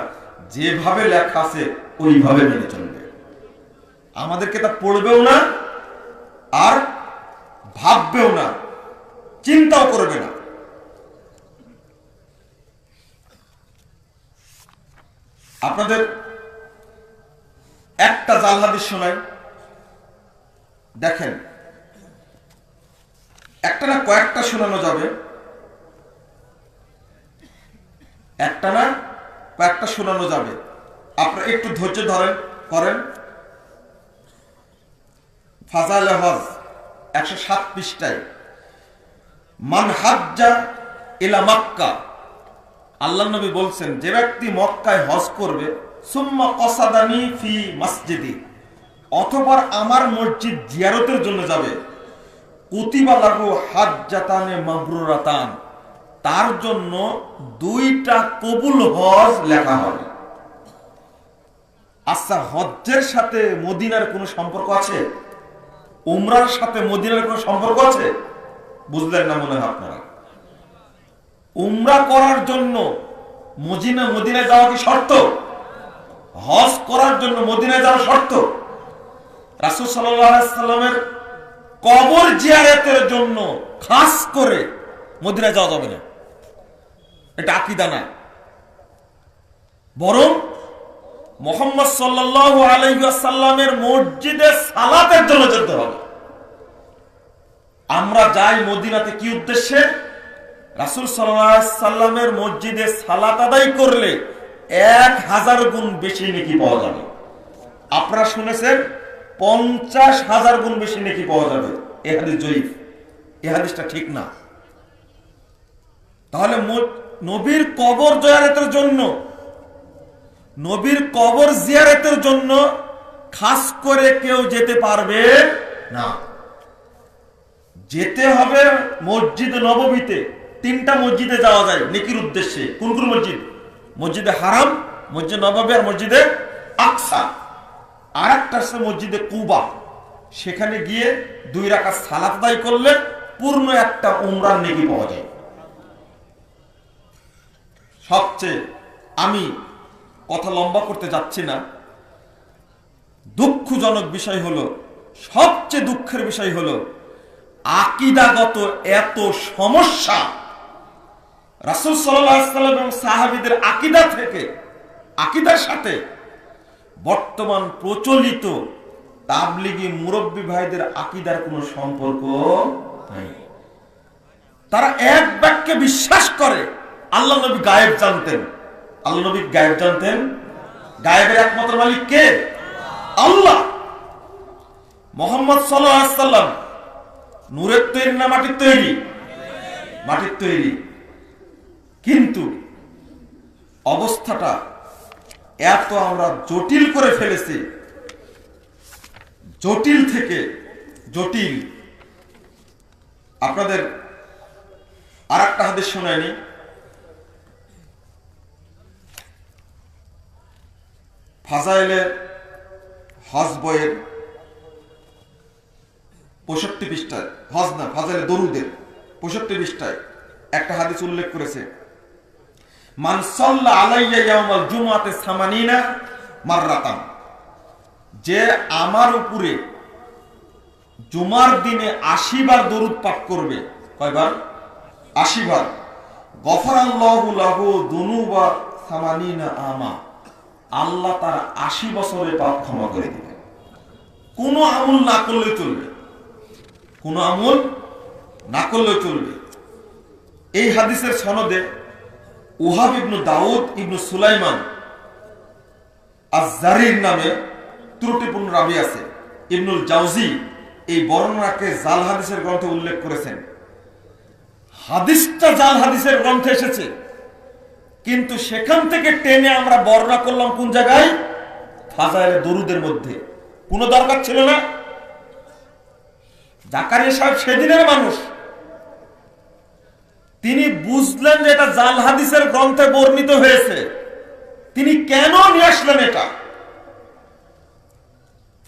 যেভাবে লেখা আছে ওইভাবে মেনে চলবে। আমাদেরকে তা পড়বেও না, আর ভাববেও না, চিন্তাও করবে না। আপনাদের একটা জাল হাদিস শোনাই, দেখেন। একটা না কয়েকটা শোনানো যাবে, একটা না কয়েকটা শোনানো যাবে। আপনারা একটু ধৈর্য ধরেন করেন। ফাজাইলে হজ 107 পৃষ্ঠায়, মান হাজ্জা ইলা মক্কা, আল্লাহ নবী বলছেন, যে ব্যক্তি মক্কায় হজ করবে, সুম্মা কসাদানি ফি মসজিদি, অথবা আমার মসজিদ জিয়ারতের জন্য যাবে, কুতিবা লাহু হাজ্জাতানে মাবরুরাতান, তার জন্য 2টা কবুল হজ লেখা হবে। আচ্ছা, হজ্জের সাথে মদিনার কোনো সম্পর্ক আছে? উমরার সাথে মদিনার কোনো সম্পর্ক আছে? বুঝলেন না মনে হয় আপনারা। উমরা করার জন্য মদিনায় যাওয়া কি শর্ত? হজ করার জন্য মদিনায় যাওয়া শর্ত? রাসূল সাল্লাল্লাহু আলাইহি সাল্লামের কবর জিয়ারতের জন্য খাস করে মদিনায় যাওয়া যাবে না, এটা আকীদা না। বরং মুহাম্মদ সাল্লাল্লাহু আলাইহি ওয়াসাল্লামের মসজিদে সালাতের জন্য যেতে হবে। আমরা যাই মদিনাতে কি উদ্দেশ্যে? রাসূল সাল্লাল্লাহু আলাইহি সাল্লামের মসজিদে সালাত আদায় করলে 1000 গুণ বেশি নেকি পাওয়া যাবে। আপনারা শুনেছেন 50,000 গুণ বেশি নেকি পাওয়া যাবে। এই হাদিস জয়ীফ, এই হাদিসটা ঠিক না। তাহলে নবীর কবর জিয়ারতের জন্য, নবীর কবর জিয়ারতের জন্য খাস করে কেউ যেতে পারবে না। যেতে হবে মসজিদে নববীতে। 3টা মসজিদে যাওয়া যায় নেকির উদ্দেশ্যে। কোন কোন মসজিদ? মসজিদে হারাম, মসজিদ নববী আর মসজিদে আকসা। আর একটা আছে মসজিদে কুবা। সেখানে গিয়ে 2 রাকাত সালাত আদায় করলে পূর্ণ একটা উমরার নেকি পাওয়া যায়। সবচেয়ে, আমি কথা লম্বা করতে যাচ্ছি না, দুঃখজনক বিষয় হলো, সবচেয়ে দুঃখের বিষয় হলো, আকীদাগত এত সমস্যা রাসূল সাল্লাল্লাহু আলাইহি ওয়াসাল্লাম এবং সাহাবীদের আকীদা থেকে, আকীদার সাথে বর্তমান প্রচলিত তাবলীগী মুরব্বী ভাইদের আকীদার কোনো সম্পর্ক নাই। তারা এক বাক্যে বিশ্বাস করে আল্লাহ নবী গায়েব জানতেন। আল্লাহ নবী গায়েব জানতেন? গায়েবের একমাত্র মালিক কে? আল্লাহ। মুহাম্মদ সাল্লাল্লাহু আলাইহি ওয়াসাল্লাম নূরের তৈরি না মাটির তৈরি? মাটির তৈরি। কিন্তু অবস্থাটা এত আমরা জটিল করে ফেলেছি, জটিল থেকে জটিল। আপনাদের আর একটা হাদিস শোনায়নি, ফাজাইলের হজ বইয়ের 65 পৃষ্ঠায়, হজ না ফাজাইলে দরুদের 65 পৃষ্ঠায় একটা হাদিস উল্লেখ করেছে, মান সাল্লা আলাইয়া ইয়াউমাল জুমআতি 80 মাররাতান, যে আমার উপরে জুমার দিনে 80 বার দরুদ পাঠ করবে। কয়বার? 80 বার। গফরাল্লাহু লাহু যুনুবা 80 আমা, আল্লাহ তার 80 বছরের পাপ ক্ষমা করে দিবেন। কোনো আমল না করলে চলবে, কোনো আমল না করলে চলবে। এই হাদিসের সনদে ওহাব ইবনু দাউদ ইবনু সুলাইমান আজ-জারির নামে ত্রুটিপূর্ণ রাবী আছে। ইবনুল জাওজি এই বর্ণনাকে জাল হাদিসের গ্রন্থে উল্লেখ করেছেন। হাদিসটা জাল হাদিসের গ্রন্থে এসেছে, কিন্তু সেখান থেকে টেনে আমরা বর্ণনা করলাম কোন জায়গায়? ফাজাইলে দরুদের মধ্যে। কোনো দরকার ছিল না। জাকারিয়া সাহেব সেদিনের মানুষ, তিনি বুঝলেন যে এটা জাল হাদিসের গ্রন্থে বর্ণিত হয়েছে, তিনি কেন নিয়ে আসলেন এটা?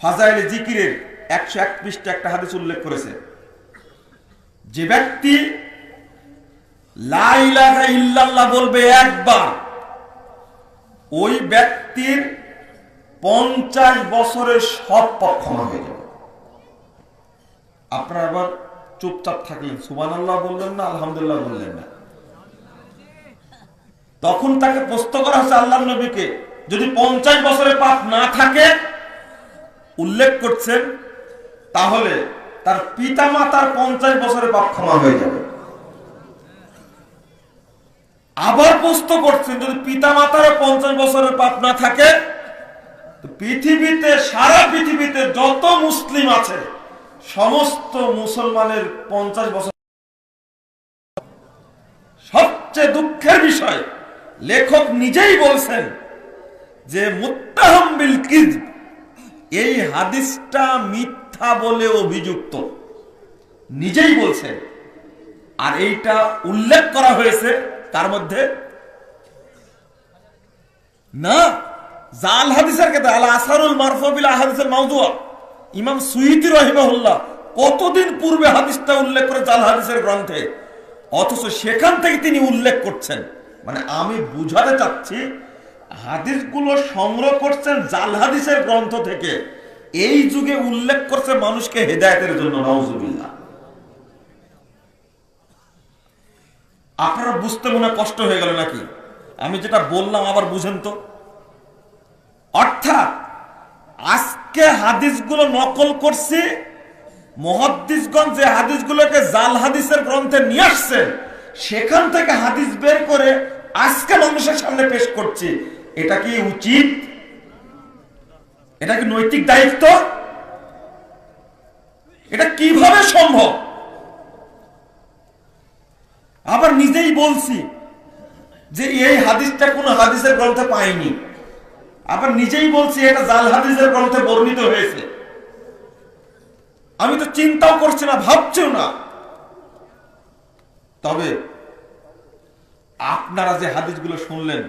ফাজাইলে জিকিরের 101 পৃষ্ঠা একটা হাদিস উল্লেখ করেছে, যে ব্যক্তি লা ইলাহা ইল্লাল্লাহ বলবে একবার, ওই ব্যক্তির 50 বছরের সব পাপ ক্ষমা হয়ে যাবে। আপনারা আবার চুপচাপ থাকলেন, সুবহানাল্লাহ বললেন না, আলহামদুলিল্লাহ বললেন না। তখন তাকে প্রশ্ন করা হচ্ছে আল্লাহর নবীকে, যদি 50 বছরের পাপ না থাকে উল্লেখ করছেন, তাহলে তার পিতা মাতার 50 বছরের পাপ ক্ষমা হয়ে যাবে। আবার প্রশ্ন করছেন, যদি পিতা মাতারও 50 বছরের পাপ না থাকে, পৃথিবীতে, সারা পৃথিবীতে যত মুসলিম আছে সমস্ত মুসলমানের 50 বছর। সবচেয়ে দুঃখের বিষয়, লেখক নিজেই বলছেন যে মুত্তাহাম বিল কিযব, এই হাদিসটা মিথ্যা বলে অভিযুক্ত, নিজেই বলছেন। আর এইটা উল্লেখ করা হয়েছে তার মধ্যে না জাল হাদিসের ক্ষেত্রে আল আসারুল মারফু বিল আহাদিসিল মাওদুআ, ইমাম সুয়ুতী রাহিমাহুল্লাহ কতদিন পূর্বে হাদিসটা উল্লেখ করে জাল হাদিসের গ্রন্থে, অথচ সেখান থেকে তিনি উল্লেখ করছেন। মানে আমি বুঝাতে চাচ্ছি, হাদিসগুলো সংগ্রহ করছেন জাল হাদিসের গ্রন্থ থেকে, এই যুগে উল্লেখ করছে মানুষকে হেদায়েতের জন্য। নাউজুবিল্লাহ। আপনারা বুঝতে মনে কষ্ট হয়ে গেল নাকি? আমি যেটা বললাম আবার বুঝেন তো। অর্থাৎ আজকে হাদিসগুলো নকল করছি, মুহাদ্দিসগণ যে হাদিসগুলোকে জাল হাদিসের গ্রন্থে নিয়ে আসছেন, সেখান থেকে হাদিস বের করে আজকে মানুষের সামনে পেশ করছি। এটা কি উচিত? এটা কি নৈতিক দায়িত্ব? এটা কিভাবে সম্ভব? আবার নিজেই বলছি যে এই হাদিসটা কোন হাদিসের গ্রন্থে পাইনি, আবার নিজেই বলছি এটা জাল হাদিসের গ্রন্থে বর্ণিত হয়েছে। আমি তো চিন্তাও করছি না, ভাবছিও না। তবে আপনারা যে হাদিসগুলো শুনলেন,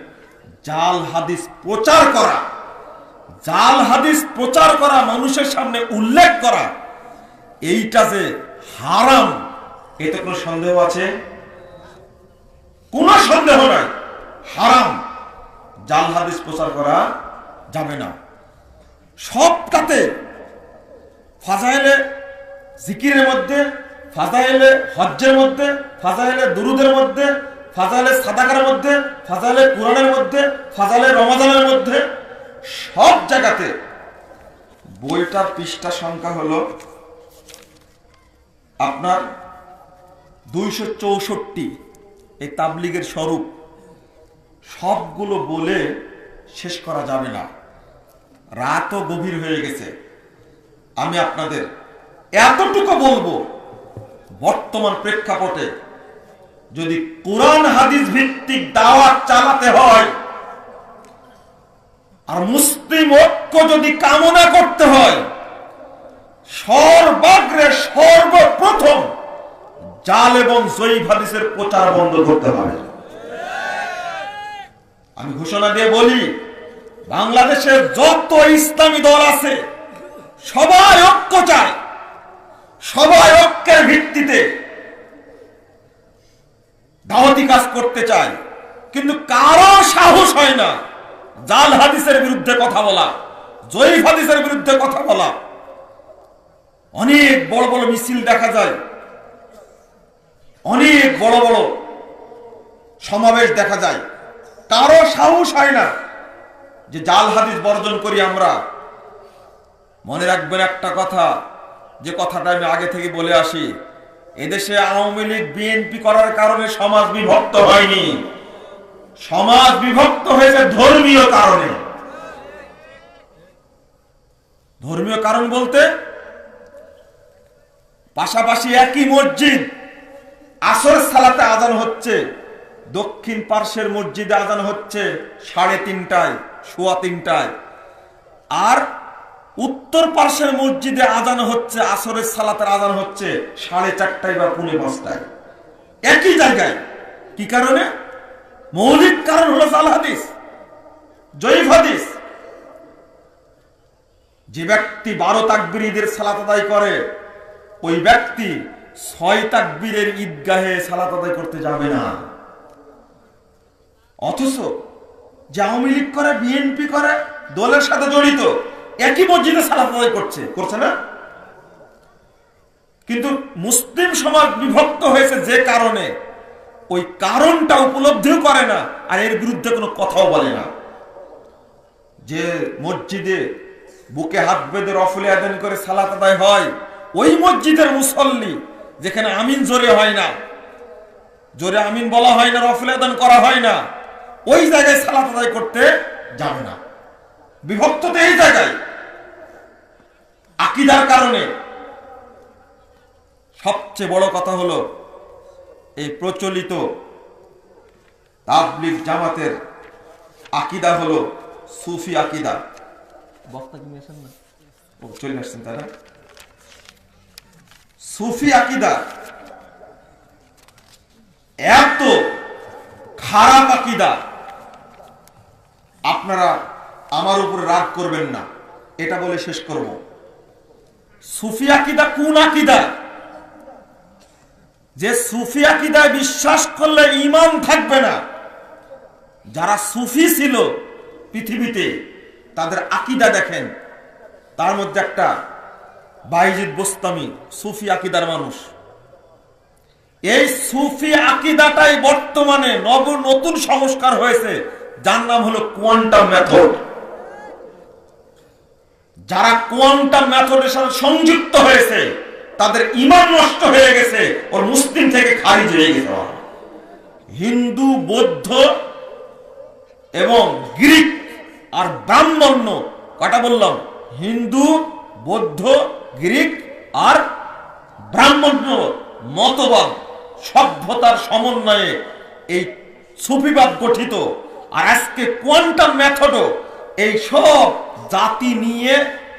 জাল হাদিস প্রচার করা, জাল হাদিস প্রচার করা, মানুষের সামনে উল্লেখ করা, এইটা যে হারাম, এতে কোনো সন্দেহ আছে? কোন সন্দেহ নাই, হারাম। জাল হাদিস প্রচার করা যাবে না। সবটাতে, ফাজাইলে জিকিরের মধ্যে, ফাজাইলে হজ্জের মধ্যে, ফাজাইলে দুরুদের মধ্যে, ফাজাইলে সাদাকার মধ্যে, ফাজাইলে কুরআনের মধ্যে, ফাজাইলে রমাদানের মধ্যে, সব জায়গাতে বইটার পৃষ্ঠা সংখ্যা হলো আপনার 264। এই তাবলীগের স্বরূপ সবগুলো বলে শেষ করা যাবে না, রাতও গভীর হয়ে গেছে। আমি আপনাদের এতটুকু বলবো, বর্তমান প্রেক্ষাপটে যদি কোরআন হাদিস ভিত্তিক দাওয়াত চালাতে হয়, আর মুসলিম ঐক্য যদি কামনা করতে হয়, সর্বাগ্রে সর্বপ্রথম জাল এবং জয়ীফ হাদিসের প্রচার বন্ধ করতে হবে। আমি ঘোষণা দিয়ে বলি, বাংলাদেশের যত ইসলামী দল আছে সবাই ঐক্য চায়, সবাই ঐক্যের ভিত্তিতে দাওয়াতি কাজ করতে চায়, কিন্তু কারো সাহস হয় না জাল হাদিসের বিরুদ্ধে কথা বলা, জয়ীফ হাদিসের বিরুদ্ধে কথা বলা। অনেক বড় বড় মিছিল দেখা যায়, অনেক বড় বড় সমাবেশ দেখা যায়, কারো সাহস হয় না যে জাল হাদিস বর্জন করি আমরা। মনে রাখবেন একটা কথা, যে কথাটা আমি আগে থেকে বলে আসি, এদেশে আওয়ামী লীগ বিএনপি করার কারণে সমাজ বিভক্ত হয়নি, সমাজ বিভক্ত হয়েছে ধর্মীয় কারণে। ধর্মীয় কারণ বলতে, পাশাপাশি একই মসজিদ, আসরের সালাতে আজান হচ্ছে, দক্ষিণ পার্শ্বের মসজিদে আজান হচ্ছে 3:30টায়, 3:15টায়, আর উত্তর পার্শ্বের মসজিদে আজান হচ্ছে, আসরের সালাতের আজান হচ্ছে 4:30টায় বা 4:45টায়, একই জায়গায়। কি কারণে? মৌলিক কারণ হলো জাল হাদিস, জয়ীফ হাদিস। যে ব্যক্তি 12 তাকবীরের সালাত আদায় করে, ওই ব্যক্তি 6 তাকবীরের ঈদগাহে সালাত আদায় করতে যাবে না। অথচ যে আওয়ামী লীগ করে, বিএনপি করে, দলের সাথে জড়িত, একই মসজিদে সালাত আদায় করছে না? কিন্তু মুসলিম সমাজ বিভক্ত হয়েছে যে কারণে, ওই কারণটা উপলব্ধিও করে না, আর এর বিরুদ্ধে কোনো কথাও বলে না। যে মসজিদে বুকে হাত বেঁধে রফলে আদান করে সালাত আদায় হয়, ওই মসজিদের মুসল্লি যেখানে আমিন জোরে হয় না, জোরে আমিন বলা হয় না, রফলে আদান করা হয় না, ওই জায়গায় সালাত আদায় করতে যাবে না। বিভক্ত তো এই জায়গায় আকীদার কারণে। সবচেয়ে বড় কথা হলো, এই প্রচলিত তাবলীগ জামাতের আকীদা হলো সুফি আকীদা। বক্তা কি আসেন না? ও চলে আসছেন তারা। সুফি আকীদা এত খারাপ আকীদা, আপনারা আমার উপরে রাগ করবেন না, এটা বলে শেষ করব। সুফি আকীদা কোন আকীদা? যে সুফি আকীদায় বিশ্বাস করলে ঈমান থাকবে না। যারা সুফি ছিল পৃথিবীতে, তাদের আকীদা দেখেন। তার মধ্যে একটা বাইজিদ বোস্তামি সুফি আকীদার মানুষ। এই সুফি আকীদাটাই বর্তমানে নতুন সংস্কার হয়েছে, যার নাম হলো কোয়ান্টাম মেথড। যারা কোয়ান্টাম মেথডের সাথে সংযুক্ত হয়েছে, তাদের ঈমান নষ্ট হয়ে গেছে, ওর মুসলিম থেকে খারিজ হয়ে গেছে। হিন্দু, বৌদ্ধ এবং গ্রিক আর ব্রাহ্মণ্য, কটা বললাম? হিন্দু, বৌদ্ধ, গ্রিক আর ব্রাহ্মণ্য মতবাদ সভ্যতার সমন্বয়ে এই সুফিবাদ গঠিত। আর আজকে কোয়ান্টাম মেথডও এই সব জাতি নিয়ে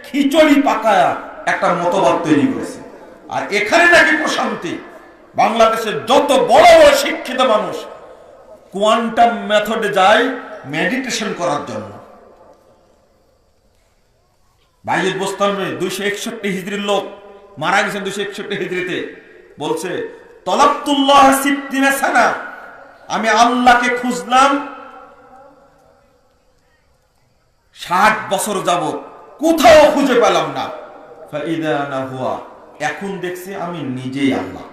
খিচুড়ি পাকায়া একটা মতবাদ তৈরি করেছে। আর এখানে নাকি প্রশান্তি। বাংলাদেশের যত বড় বড় শিক্ষিত মানুষ কোয়ান্টাম মেথডে যায় মেডিটেশন করার জন্য। বাইজিদ বোস্তামি 261 হিজরির লোক, মারা গেছেন 261 হিজরিতে। বলছে তলাবতুল্লাহ সিদ্দিনা সানা, আমি আল্লাহকে খুঁজলাম 60 বছর যাবত, কোথাও খুঁজে পেলাম না। ফাইদা আনা হুয়া, এখন দেখছি আমি নিজেই আল্লাহ।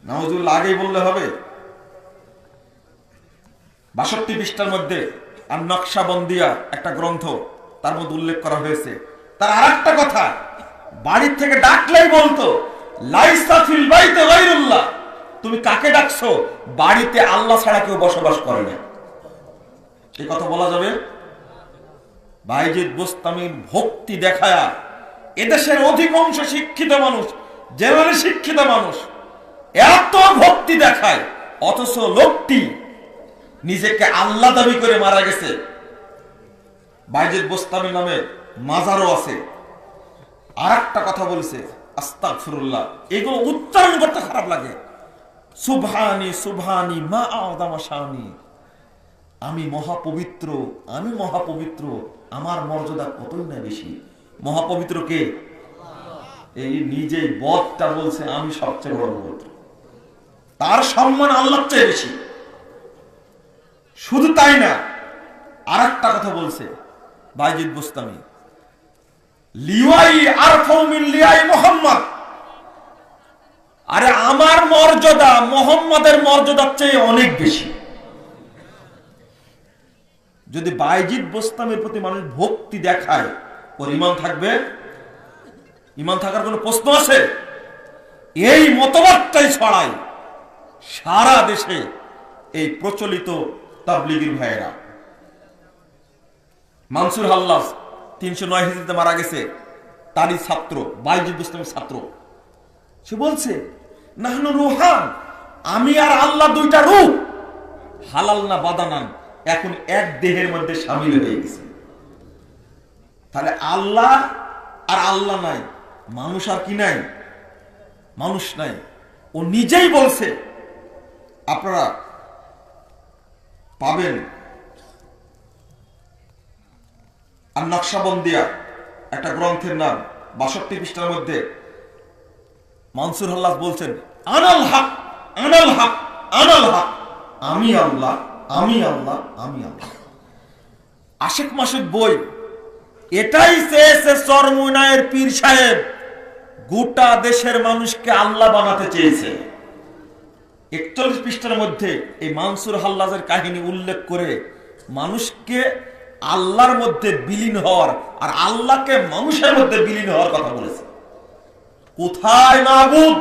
নাউজুবিল্লাহ, আগেই বললে হবে। 62 পৃষ্ঠার মধ্যে আর নকশাবন্দিয়া একটা গ্রন্থ, তার মধ্যে উল্লেখ করা হয়েছে। তার আরেকটা কথা, বাড়ির থেকে ডাকলেই বলতো লাইসা ফিল বাইতে গায়রুল্লাহ, তুমি কাকে ডাকছো? বাড়িতে আল্লাহ ছাড়া কেউ বসবাস করে না। এই কথা বলা যাবে? বাইজিদ বোস্তামির ভক্তি দেখায়া এদেশের অধিকাংশ শিক্ষিত মানুষ, জেনারেল শিক্ষিত মানুষ এত ভক্তি দেখায়, অথচ লোকটি নিজেকে আল্লাহ দাবি করে মারা গেছে। বাইজিদ বোস্তামি নামে মাজারও আছে। আর একটা কথা বলছে, আস্তাগফিরুল্লাহ, এগুলো উচ্চারণ করতে খারাপ লাগে। সুবহানি সুবহানি মা আযমা শানি, আমি মহাপবিত্র, আমি মহাপবিত্র, আমার মর্যাদা কতই না বেশি। মহাপবিত্র কে? এই নিজেই বদটা বলছে আমি সবচেয়ে বড় পবিত্র, তার সম্মান আল্লাহর চেয়ে বেশি। শুধু তাই না, আর একটা কথা বলছে বাইজিদ বোস্তামি, লিওয়াই আরফাউ মিন লিয়াই মুহাম্মদ, আরে আমার মর্যাদা মুহাম্মাদের মর্যাদার চেয়ে অনেক বেশি। যদি বাইজিদ বোস্তামির প্রতি মানুষ ভক্তি দেখায়, ওর ঈমান থাকবে? ঈমান থাকার কোনো প্রশ্ন আছে? এই মতবাদটাই ছড়ায় সারা দেশে এই প্রচলিত তাবলীগীর ভাইয়েরা। মানসুর হাল্লাজ 309 হিজরিতে মারা গেছে, তারই ছাত্র, বাইজিদ বোস্তামির ছাত্র। সে বলছে নাহনু রুহান, আমি আর আল্লাহ দুইটা রূহ, হালাল না বাদানান, এখন এক দেহের মধ্যে শামিল হয়ে গেছে। তাহলে আল্লাহ আর আল্লাহ নাই, মানুষ আর কি নাই? মানুষ নাই। ও নিজেই বলছে আপনারা পাবেন আর নকশাবন্দিয়া একটা গ্রন্থের নাম 62 পৃষ্ঠার মধ্যে মনসুর হাল্লাজ বলছেন, আনাল হক আনাল হক আনাল হক, আমি আল্লাহ আমি আল্লাহ আমি আল্লাহ। আশিক মাসুদ বই এটাই চেয়েছে চরমুনায়ের পীর সাহেব, গোটা দেশের মানুষকে আল্লাহ বানাতে চেয়েছে। 41 পৃষ্ঠার মধ্যে এই মনসুর হাল্লাজের কাহিনী উল্লেখ করে মানুষকে আল্লাহর মধ্যে বিলীন হওয়ার আর আল্লাহকে মানুষের মধ্যে বিলীন হওয়ার কথা বলেছে। কোথায় মাবুদ?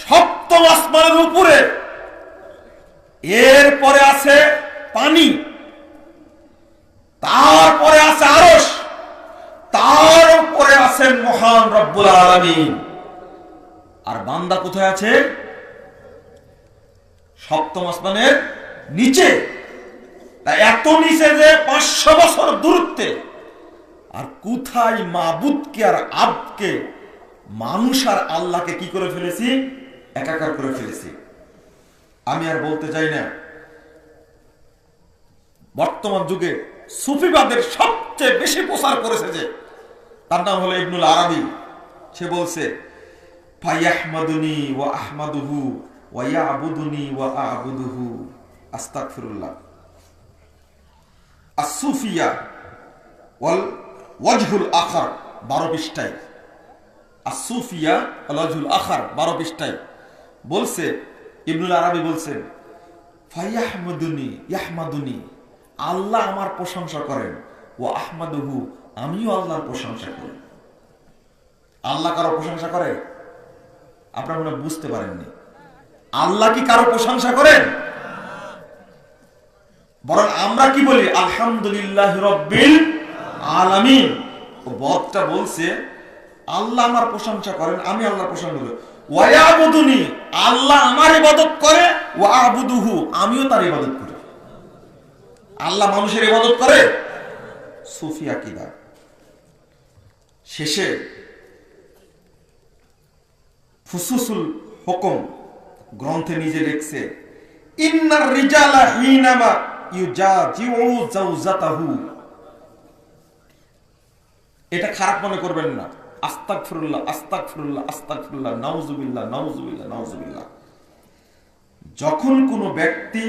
সপ্তম আসমানের উপরে, এরপরে আছে পানি, তারপরে আছে আরশ, তার উপরে আছেন মহান রব্বুল আলামিন। আর বান্দা কোথায় আছে? সপ্তম আসমানের নিচে। এত নিচে যে 500 বছর দূরত্বে। আর কোথায় মাবুদকে আর আবদকে, মানুষ আর আল্লাহকে কি করে ফেলেছি? একাকার করে ফেলেছি। আমি আর বলতে চাই না, বর্তমান যুগে সুফিবাদের সবচেয়ে বেশি প্রচার করেছে যে, তার নাম হলো ইবনুল আরাবী। সে বলছে, ফায়াহমাদুনি ওয়া আহমাদুহু ওয়া ইয়াবুদুনি ওয়া আ'বুদুহু, আস্তাগফিরুল্লাহ। আসুফিয়া ওয়াল ওয়াজহুল আখার 12 পৃষ্ঠায়, আসুফিয়া ওয়াল ওয়াজহুল আখার 12 পৃষ্ঠায় বলছে, ইবনুল আরাবী বলছেন, ফায়াহমাদুনি ইয়াহমাদুনি, আল্লাহ আমার প্রশংসা করেন, ও আহমাদুহু, আমিও আল্লাহর প্রশংসা করি। আল্লাহ কারো প্রশংসা করে? আপনারা মনে বুঝতে পারেননি। আল্লাহ কি কারো প্রশংসা করেন? বরং আমরা কি বলি? আলহামদুলিল্লাহ রাব্বিল আলামিন। ও বক্তা বলছে আল্লাহ আমার প্রশংসা করেন, আমি আল্লাহর প্রশংসা করি। ওয়া ইয়াবুদুনি, আল্লাহ আমার ইবাদত করে, ওয়া আ'বুদুহু, আমিও তার ইবাদত করি। আল্লাহ মানুষের ইবাদত করে? সুফি আকীদা। শেষে ফুসুসুল হুকুম গ্রন্থে নিজে লিখছে, ইন্নার রিজালা হিনামা ইউজাজিউ জাওজাতাহু। এটা খারাপ মনে করবেন না। আস্তাগফিরুল্লাহ আস্তাগফিরুল্লাহ আস্তাগফিরুল্লাহ, নাউজুবিল্লাহ নাউজুবিল্লাহ নাউজুবিল্লাহ। যখন কোনো ব্যক্তি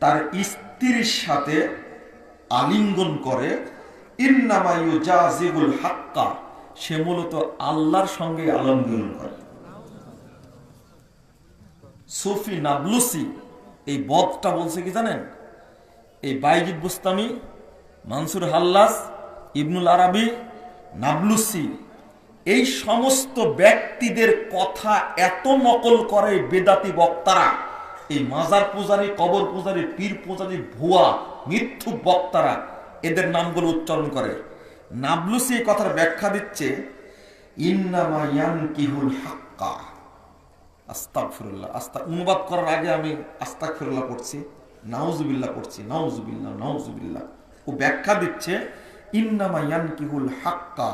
তার স্ত্রীর সাথে আলিঙ্গন করে, ইন্নামা ইউজাজিবুল হাক্কা, সে মূলত আল্লাহর সঙ্গে আলিঙ্গন করে। সুফি নাবলুসি এই বদটা বলছে কি জানেন? এই বাইজিদ বুস্তামি, মনসুর হাল্লাজ, ইবনুল আরাবী, নাবলুসি, এই সমস্ত ব্যক্তিদের কথা এত নকল করে বেদাতি বক্তারা, এই মাজার পূজারী, কবর পূজারী, পীর পূজারী, ভুয়া মিথ্যুক বক্তারা এদের নামগুলো উচ্চারণ করে। নাবলুসি এই কথার ব্যাখ্যা দিচ্ছে, ইন্নামা ইয়ানকিহুল হাক্কা। আস্তাগফিরুল্লাহ, অনুবাদ করার আগে আমি আস্তাগফিরুল্লাহ পড়ছি, নাউজুবিল্লাহ পড়ছি, নাউজুবিল্লাহ নাউজুবিল্লাহ। ও ব্যাখ্যা দিচ্ছে ইন্নামা ইয়ানকিহুল হাক্কা,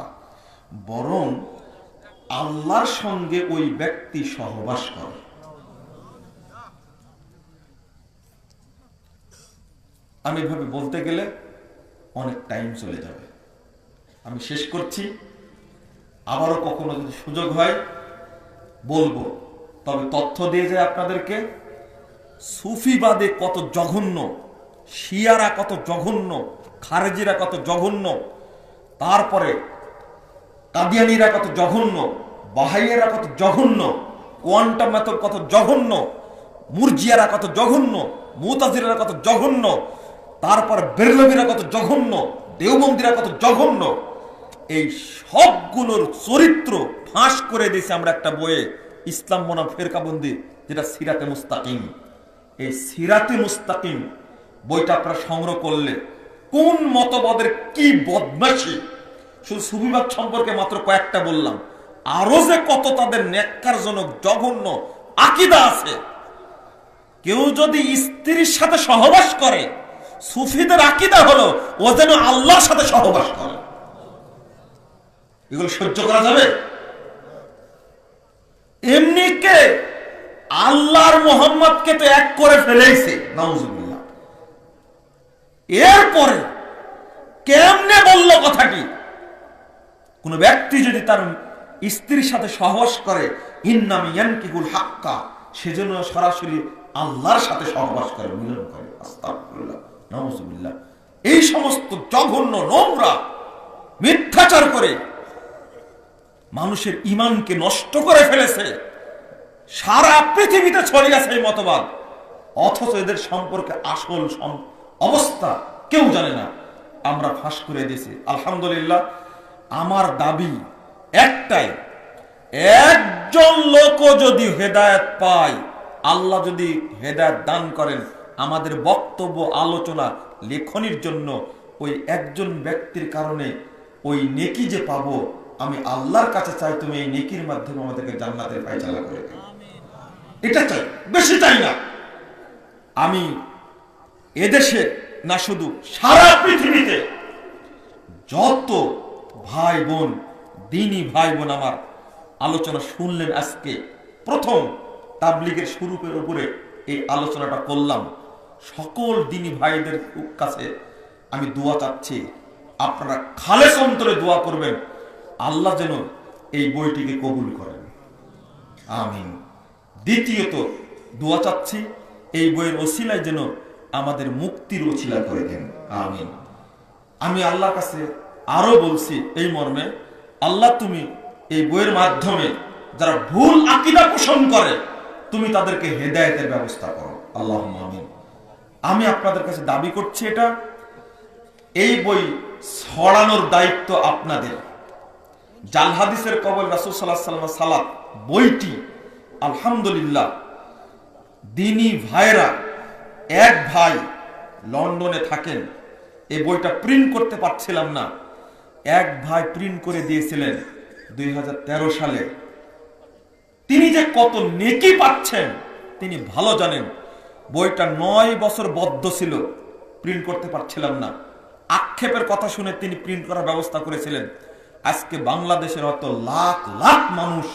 বরং আল্লাহর সঙ্গে ওই ব্যক্তি সহবাস করে। আমি এভাবে বলতে গেলে অনেক টাইম চলে যাবে, আমি শেষ করছি। আবারও কখনো যদি সুযোগ হয় বলবো, তবে তথ্য দিয়ে যায় আপনাদেরকে। সুফিবাদে কত জঘন্য, শিয়ারা কত জঘন্য, খারেজিরা কত জঘন্য, তারপরে কাদিয়ানীরা কত জঘন্য, বাহাইয়েরা কত জঘন্য, কোয়ান্টাম মেথড কত জঘন্য, মুরজিয়ারা কত জঘন্য, মুতাজিরা কত জঘন্য, তারপর বেরলভীরা কত জঘন্য, দেওবন্দিরা কত জঘন্য। এই সবগুলোর চরিত্র ফাঁস করে দিয়েছে আমরা একটা বইয়ে, ইসলাম বনাম ফেরকাবন্দি, যেটা সিরাতে মুস্তাকিম। এই সিরাতে মুস্তাকিম বইটা আপনারা সংগ্রহ করলে কোন মতবাদের কি বদমাশি, শুধু সুফিবাদ সম্পর্কে মাত্র কয়েকটা বললাম, আরো যে কত তাদের নেককারজনক জঘন্য আকীদা আছে। কেউ যদি স্ত্রীর সাথে সহবাস করে, সুফিদের আকীদা হলো ও যেন আল্লাহর সাথে সহবাস করে। এগুলো সহ্য করা যাবে? এমনি কে আল্লাহর মোহাম্মদকে তো এক করে ফেলেছে, নাউজুবিল্লাহ। এরপরে কেমনে বলল কথাটি? কোন ব্যক্তি যদি তার স্ত্রীর সাথে সহবাস করে, ইন্নামি ইয়ানকিহুল হাক্কা, সেজন্য সরাসরি আল্লাহর সাথে সহবাস করে, মিলন করে। আস্তাগফিরুল্লাহ, নাউজুবিল্লাহ। এই সমস্ত জঘন্য নোংরা মিথ্যাচার করে মানুষের ঈমানকে নষ্ট করে ফেলেছে। সারা পৃথিবীতে ছড়িয়ে আছে এই মতবাদ, অথচ এদের সম্পর্কে আসল অবস্থা কেউ জানে না। আমরা ফাঁস করে দিয়েছি। আলহামদুলিল্লাহ, আমার দাবি একটাই, একজন লোক যদি হেদায়েত পায়, আল্লাহ যদি হেদায়েত দান করেন, আমাদের বক্তব্য আলোচনা লেখনির জন্য ওই একজন ব্যক্তির কারণে ওই নেকি যে পাবো, আমি আল্লাহর কাছে চাই তুমি এই নেকির মাধ্যমে আমাদেরকে জান্নাতের ফায়সালা করে দিও। এটা চাই, বেশি চাই না। আমি এদেশে না, শুধু সারা পৃথিবীতে যত ভাই বোন, দ্বীনি ভাই বোন আমার আলোচনা শুনলেন, আজকে প্রথম তাবলীগের শুরুর উপরে এই আলোচনাটা করলাম, সকল দ্বীনি ভাইদের কাছে আমি দোয়া চাচ্ছি, আপনারা খালেস অন্তরে দোয়া করবেন, আল্লাহ যেন এই বইটিকে কবুল করেন, আমিন। দ্বিতীয়ত দোয়া চাচ্ছি, এই বইয়ের ওসিলায় যেন আমাদের মুক্তির ওসিলা করে দেন, আমিন। আমি আল্লাহর কাছে আরো বলছি এই মর্মে, আল্লাহ তুমি এই বইয়ের মাধ্যমে যারা ভুল আকীদা পোষণ করে, তুমি তাদেরকে হেদায়েতের ব্যবস্থা করো, আল্লাহুম্মা আমিন। আমি আপনাদের কাছে দাবি করছি, এটা এই বই ছড়ানোর দায়িত্ব আপনাদের। জাল হাদিসের কবর রাসূল সাল্লাল্লাহু আলাইহি ওয়াসাল্লাম সালাত বইটি আলহামদুলিল্লাহ দ্বীনি ভাইরা, এক ভাই লন্ডনে থাকেন, এই বইটা প্রিন্ট করতে পারছিলাম না, এক ভাই প্রিন্ট করে দিয়েছিলেন 2013 সালে। তিনি যে কত নেকি পাচ্ছেন তিনি ভালো জানেন। বইটা 9 বছর বদ্ধ ছিল, প্রিন্ট করতে পারছিলাম না। আক্ষেপের কথা শুনে তিনি প্রিন্ট করার ব্যবস্থা করেছিলেন। আজকে বাংলাদেশের হয়তো লাখ লাখ মানুষ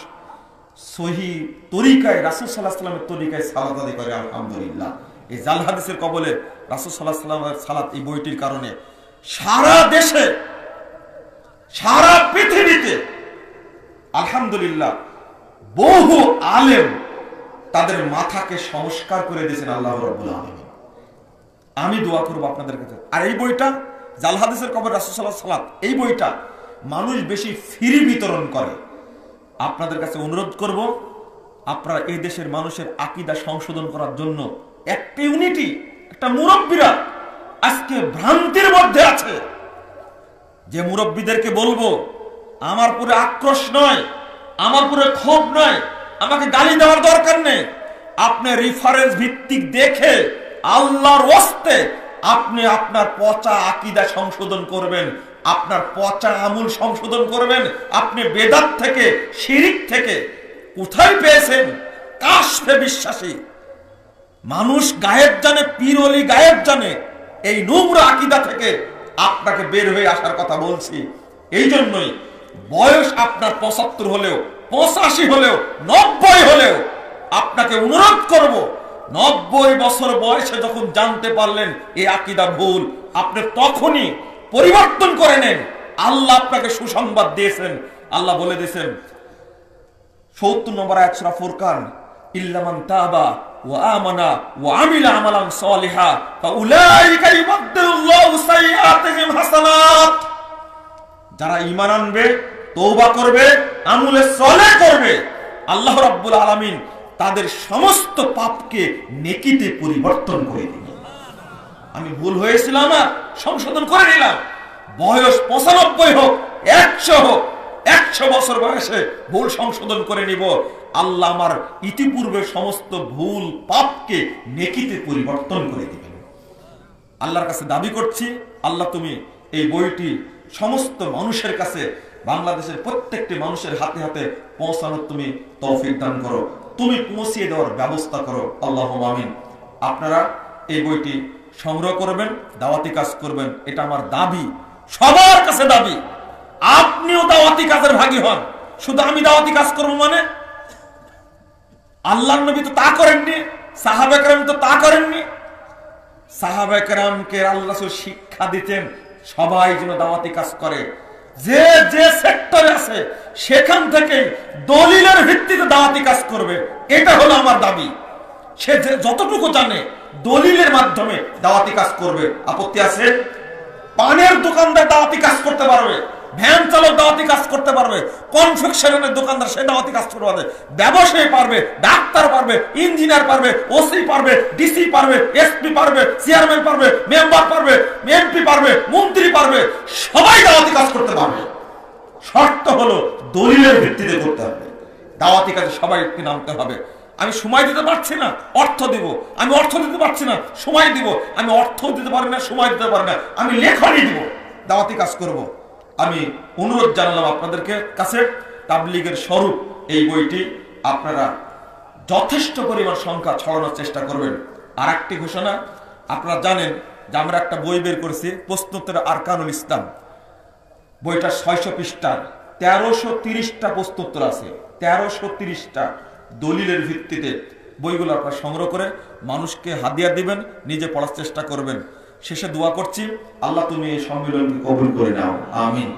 সহি তরিকায়, রাসূল সাল্লাল্লাহু আলাইহি ওয়াসাল্লামের তরিকায় সালাত আদায় করে, আলহামদুলিল্লাহ। এই জাল হাদিসের কবলে রাসূল সাল্লাল্লাহু আলাইহি ওয়াসাল্লামের সালাত, এই বইটির কারণে সারা দেশে, সারা পৃথিবীতে আলহামদুলিল্লাহ বহু আলেম তাদের মাথাকে সংস্কার করে দিয়েছেন আল্লাহ রাব্বুল আলামিন। আমি দোয়া করব আপনাদের কাছে। আর এই বইটা জাল হাদিসের কবর রাসূল সাল্লাল্লাহু আলাইহি ওয়াসাল্লাম, এই বইটা মানুষ বেশি ফ্রি বিতরণ করে। আপনাদের কাছে অনুরোধ করব, আপনারা এই দেশের মানুষের আকীদা সংশোধন করার জন্য একটা ইউনিটি, একটা মুরব্বীরা আজকে ভ্রান্তির মধ্যে আছে, যে মুরব্বীদেরকে বলবো, আমার পুরো আক্রোশ নয়, আমার পুরো ক্ষোভ নয়, আমাকে গালি দেওয়ার দরকার নেই, আপনি রেফারেন্স ভিত্তিক দেখে আল্লাহর ওয়াস্তে আপনি আপনার পচা আকীদা সংশোধন করবেন, আপনার পচা আমল সংশোধন করবেন। আপনি বেদাত থেকে, শিরিক থেকে কোথায় পেয়েছেন? কাশফে বিশ্বাসী মানুষ গায়েব জানে, পীর ওলি গায়েব জানে, এই নোংরা আকীদা থেকে আপনাকে বের হয়ে আসার কথা বলছি। এই জন্যই বয়স আপনার 75 হলেও, 85 হলেও, 90 হলেও আপনাকে অনুরোধ করব, 90 বছর বয়সে যখন জানতে পারলেন এই আকীদা ভুল, আপনি তখনই পরিবর্তন করে নেন। আল্লাহ আপনাকে সুসংবাদ দিয়েছেন। আল্লাহ বলে দিয়েছেন 70 নম্বর আয়াত সূরা ফুরকান, ইল্লা মান তাবা ওয়া আমানা ওয়া আমিলা আমালান সালিহা ফাউলাইকা ইউবাদদিলুল্লাহু সাইয়্যাতিহিম হাসানাত। যারা ঈমান আনবে, তওবা করবে, আমলে সালেহ করবে, আল্লাহ রাব্বুল আলামিন তাদের সমস্ত পাপকে নেকিতে পরিবর্তন করে দিবেন। আমি ভুল হয়েছিলাম না, সংশোধন করে নিলাম। বয়স 95 হোক, 100 হোক, 100 বছর বয়সে ভুল সংশোধন করে নিব। আল্লাহ আমার ইতিপূর্বে সমস্ত ভুল পাপকে নেকিতে পরিবর্তন করে দিবেন। আল্লাহর কাছে দাবি করছি, আল্লাহ তুমি এই বইটি সমস্ত মানুষের কাছে, বাংলাদেশের প্রত্যেকটি মানুষের হাতে হাতে পৌঁছানোর তুমি তৌফিক দান করো, তুমি পৌঁছিয়ে দেওয়ার ব্যবস্থা করো, আল্লাহুম্মা আমিন। আপনারা এই বইটি সংগ্রহ করবেন, দাওয়াতি কাজ করবেন, এটা আমার দাবি, সবার কাছে দাবি। আপনিও দাওয়াতি কাজের ভাগী হন। শুধু আমি দাওয়াতি কাজ করবো মানে আল্লাহর নবী তো তা করেননি, সাহাবা কেরাম তো তা করেননি। সাহাবা কেরামকে আল্লাহ শিক্ষা দিতেন সবাই যেন দাওয়াতি কাজ করে, যে যে সেক্টরে আছে সেখান থেকে দলিলের ভিত্তিতে দাওয়াতি কাজ করবে। এটা হলো আমার দাবি। সে যে যতটুকু জানে দলিলের মাধ্যমে দাওয়াতি কাজ করবে। আপত্তি আছে? পানের দোকানদার দাওয়াতি কাজ করতে পারবে, ভ্যান চালক দাওয়াতি কাজ করতে পারবে, কনফেকশনের দোকানদার সে দাওয়াতি কাজ করতে পারবে, ব্যবসায়ী পারবে, ডাক্তার পারবে, ইঞ্জিনিয়ার পারবে, ওসি পারবে, ডিসি পারবে, এসপি পারবে, চেয়ারম্যান পারবে, মেম্বার পারবে, এমপি পারবে, মন্ত্রী পারবে, সবাই দাওয়াতি কাজ করতে পারবে। শর্ত হলো দলিলের ভিত্তিতে করতে হবে। দাওয়াতি কাজে সবাইকে নামতে হবে। আমি সময় দিতে পারছি না, অর্থ দিব। আমি অর্থ দিতে পারছি না, সময় দিব। আমি অর্থ দিতে পারি না, সময় দিতে পারি না, আমি লেখনী দিব, দাওয়াতি কাজ করব। আমি অনুরোধ জানালাম আপনাদেরকে কাছে, তাবলীগের স্বরূপ এই বইটি আপনারা যথেষ্ট পরিমাণ সংখ্যা ছড়ানোর চেষ্টা করবেন। আর একটি ঘোষণা, আপনারা জানেন যে আমরা একটা বই বের করেছি, প্রশ্নোত্তর আরকানুল ইসলাম। বইটা 600 পৃষ্ঠার, 1330টা প্রশ্নোত্তর আছে, 1330টা দলিলের ভিত্তিতে। বইগুলো আপনারা সংগ্রহ করে মানুষকে হাদিয়া দিবেন, নিজে পড়ার চেষ্টা করবেন। শেষে দোয়া করছি, আল্লাহ তুমি এই সম্মেলনকে কবুল করে নাও, আমিন।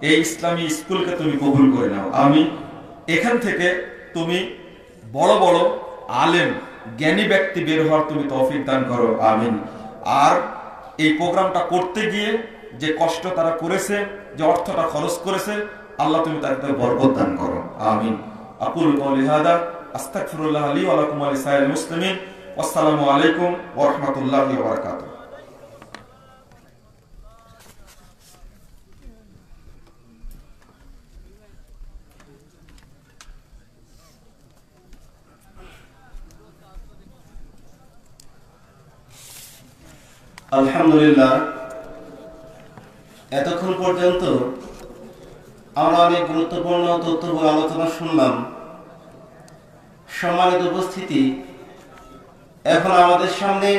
এই ইসলামী স্কুলকে তুমি কবুল করে নাও, আমিন। এখান থেকে তুমি বড় বড় আলেম জ্ঞানী ব্যক্তি বের হওয়ার তুমি তৌফিক দান করো, আমিন। আর এই প্রোগ্রামটা করতে গিয়ে যে কষ্ট তারা করেছে, যে অর্থটা খরচ করেছে, আল্লাহ তুমি তাকে বরকত দান করো, আমিন। আকুল কওলি হাদা আস্তাগফিরুল্লাহ লি ওয়া লাকুম ওয়া লিসাইরিল মুসলিমিন। আসসালামু আলাইকুম ওয়া রাহমাতুল্লাহি ওয়া বারাকাতুহু। আলহামদুলিল্লাহ, এতক্ষণ পর্যন্ত আমরা অনেক গুরুত্বপূর্ণ তথ্যবহুল আলোচনা শুনলাম। সম্মানিত উপস্থিতি, এখন আমাদের সামনে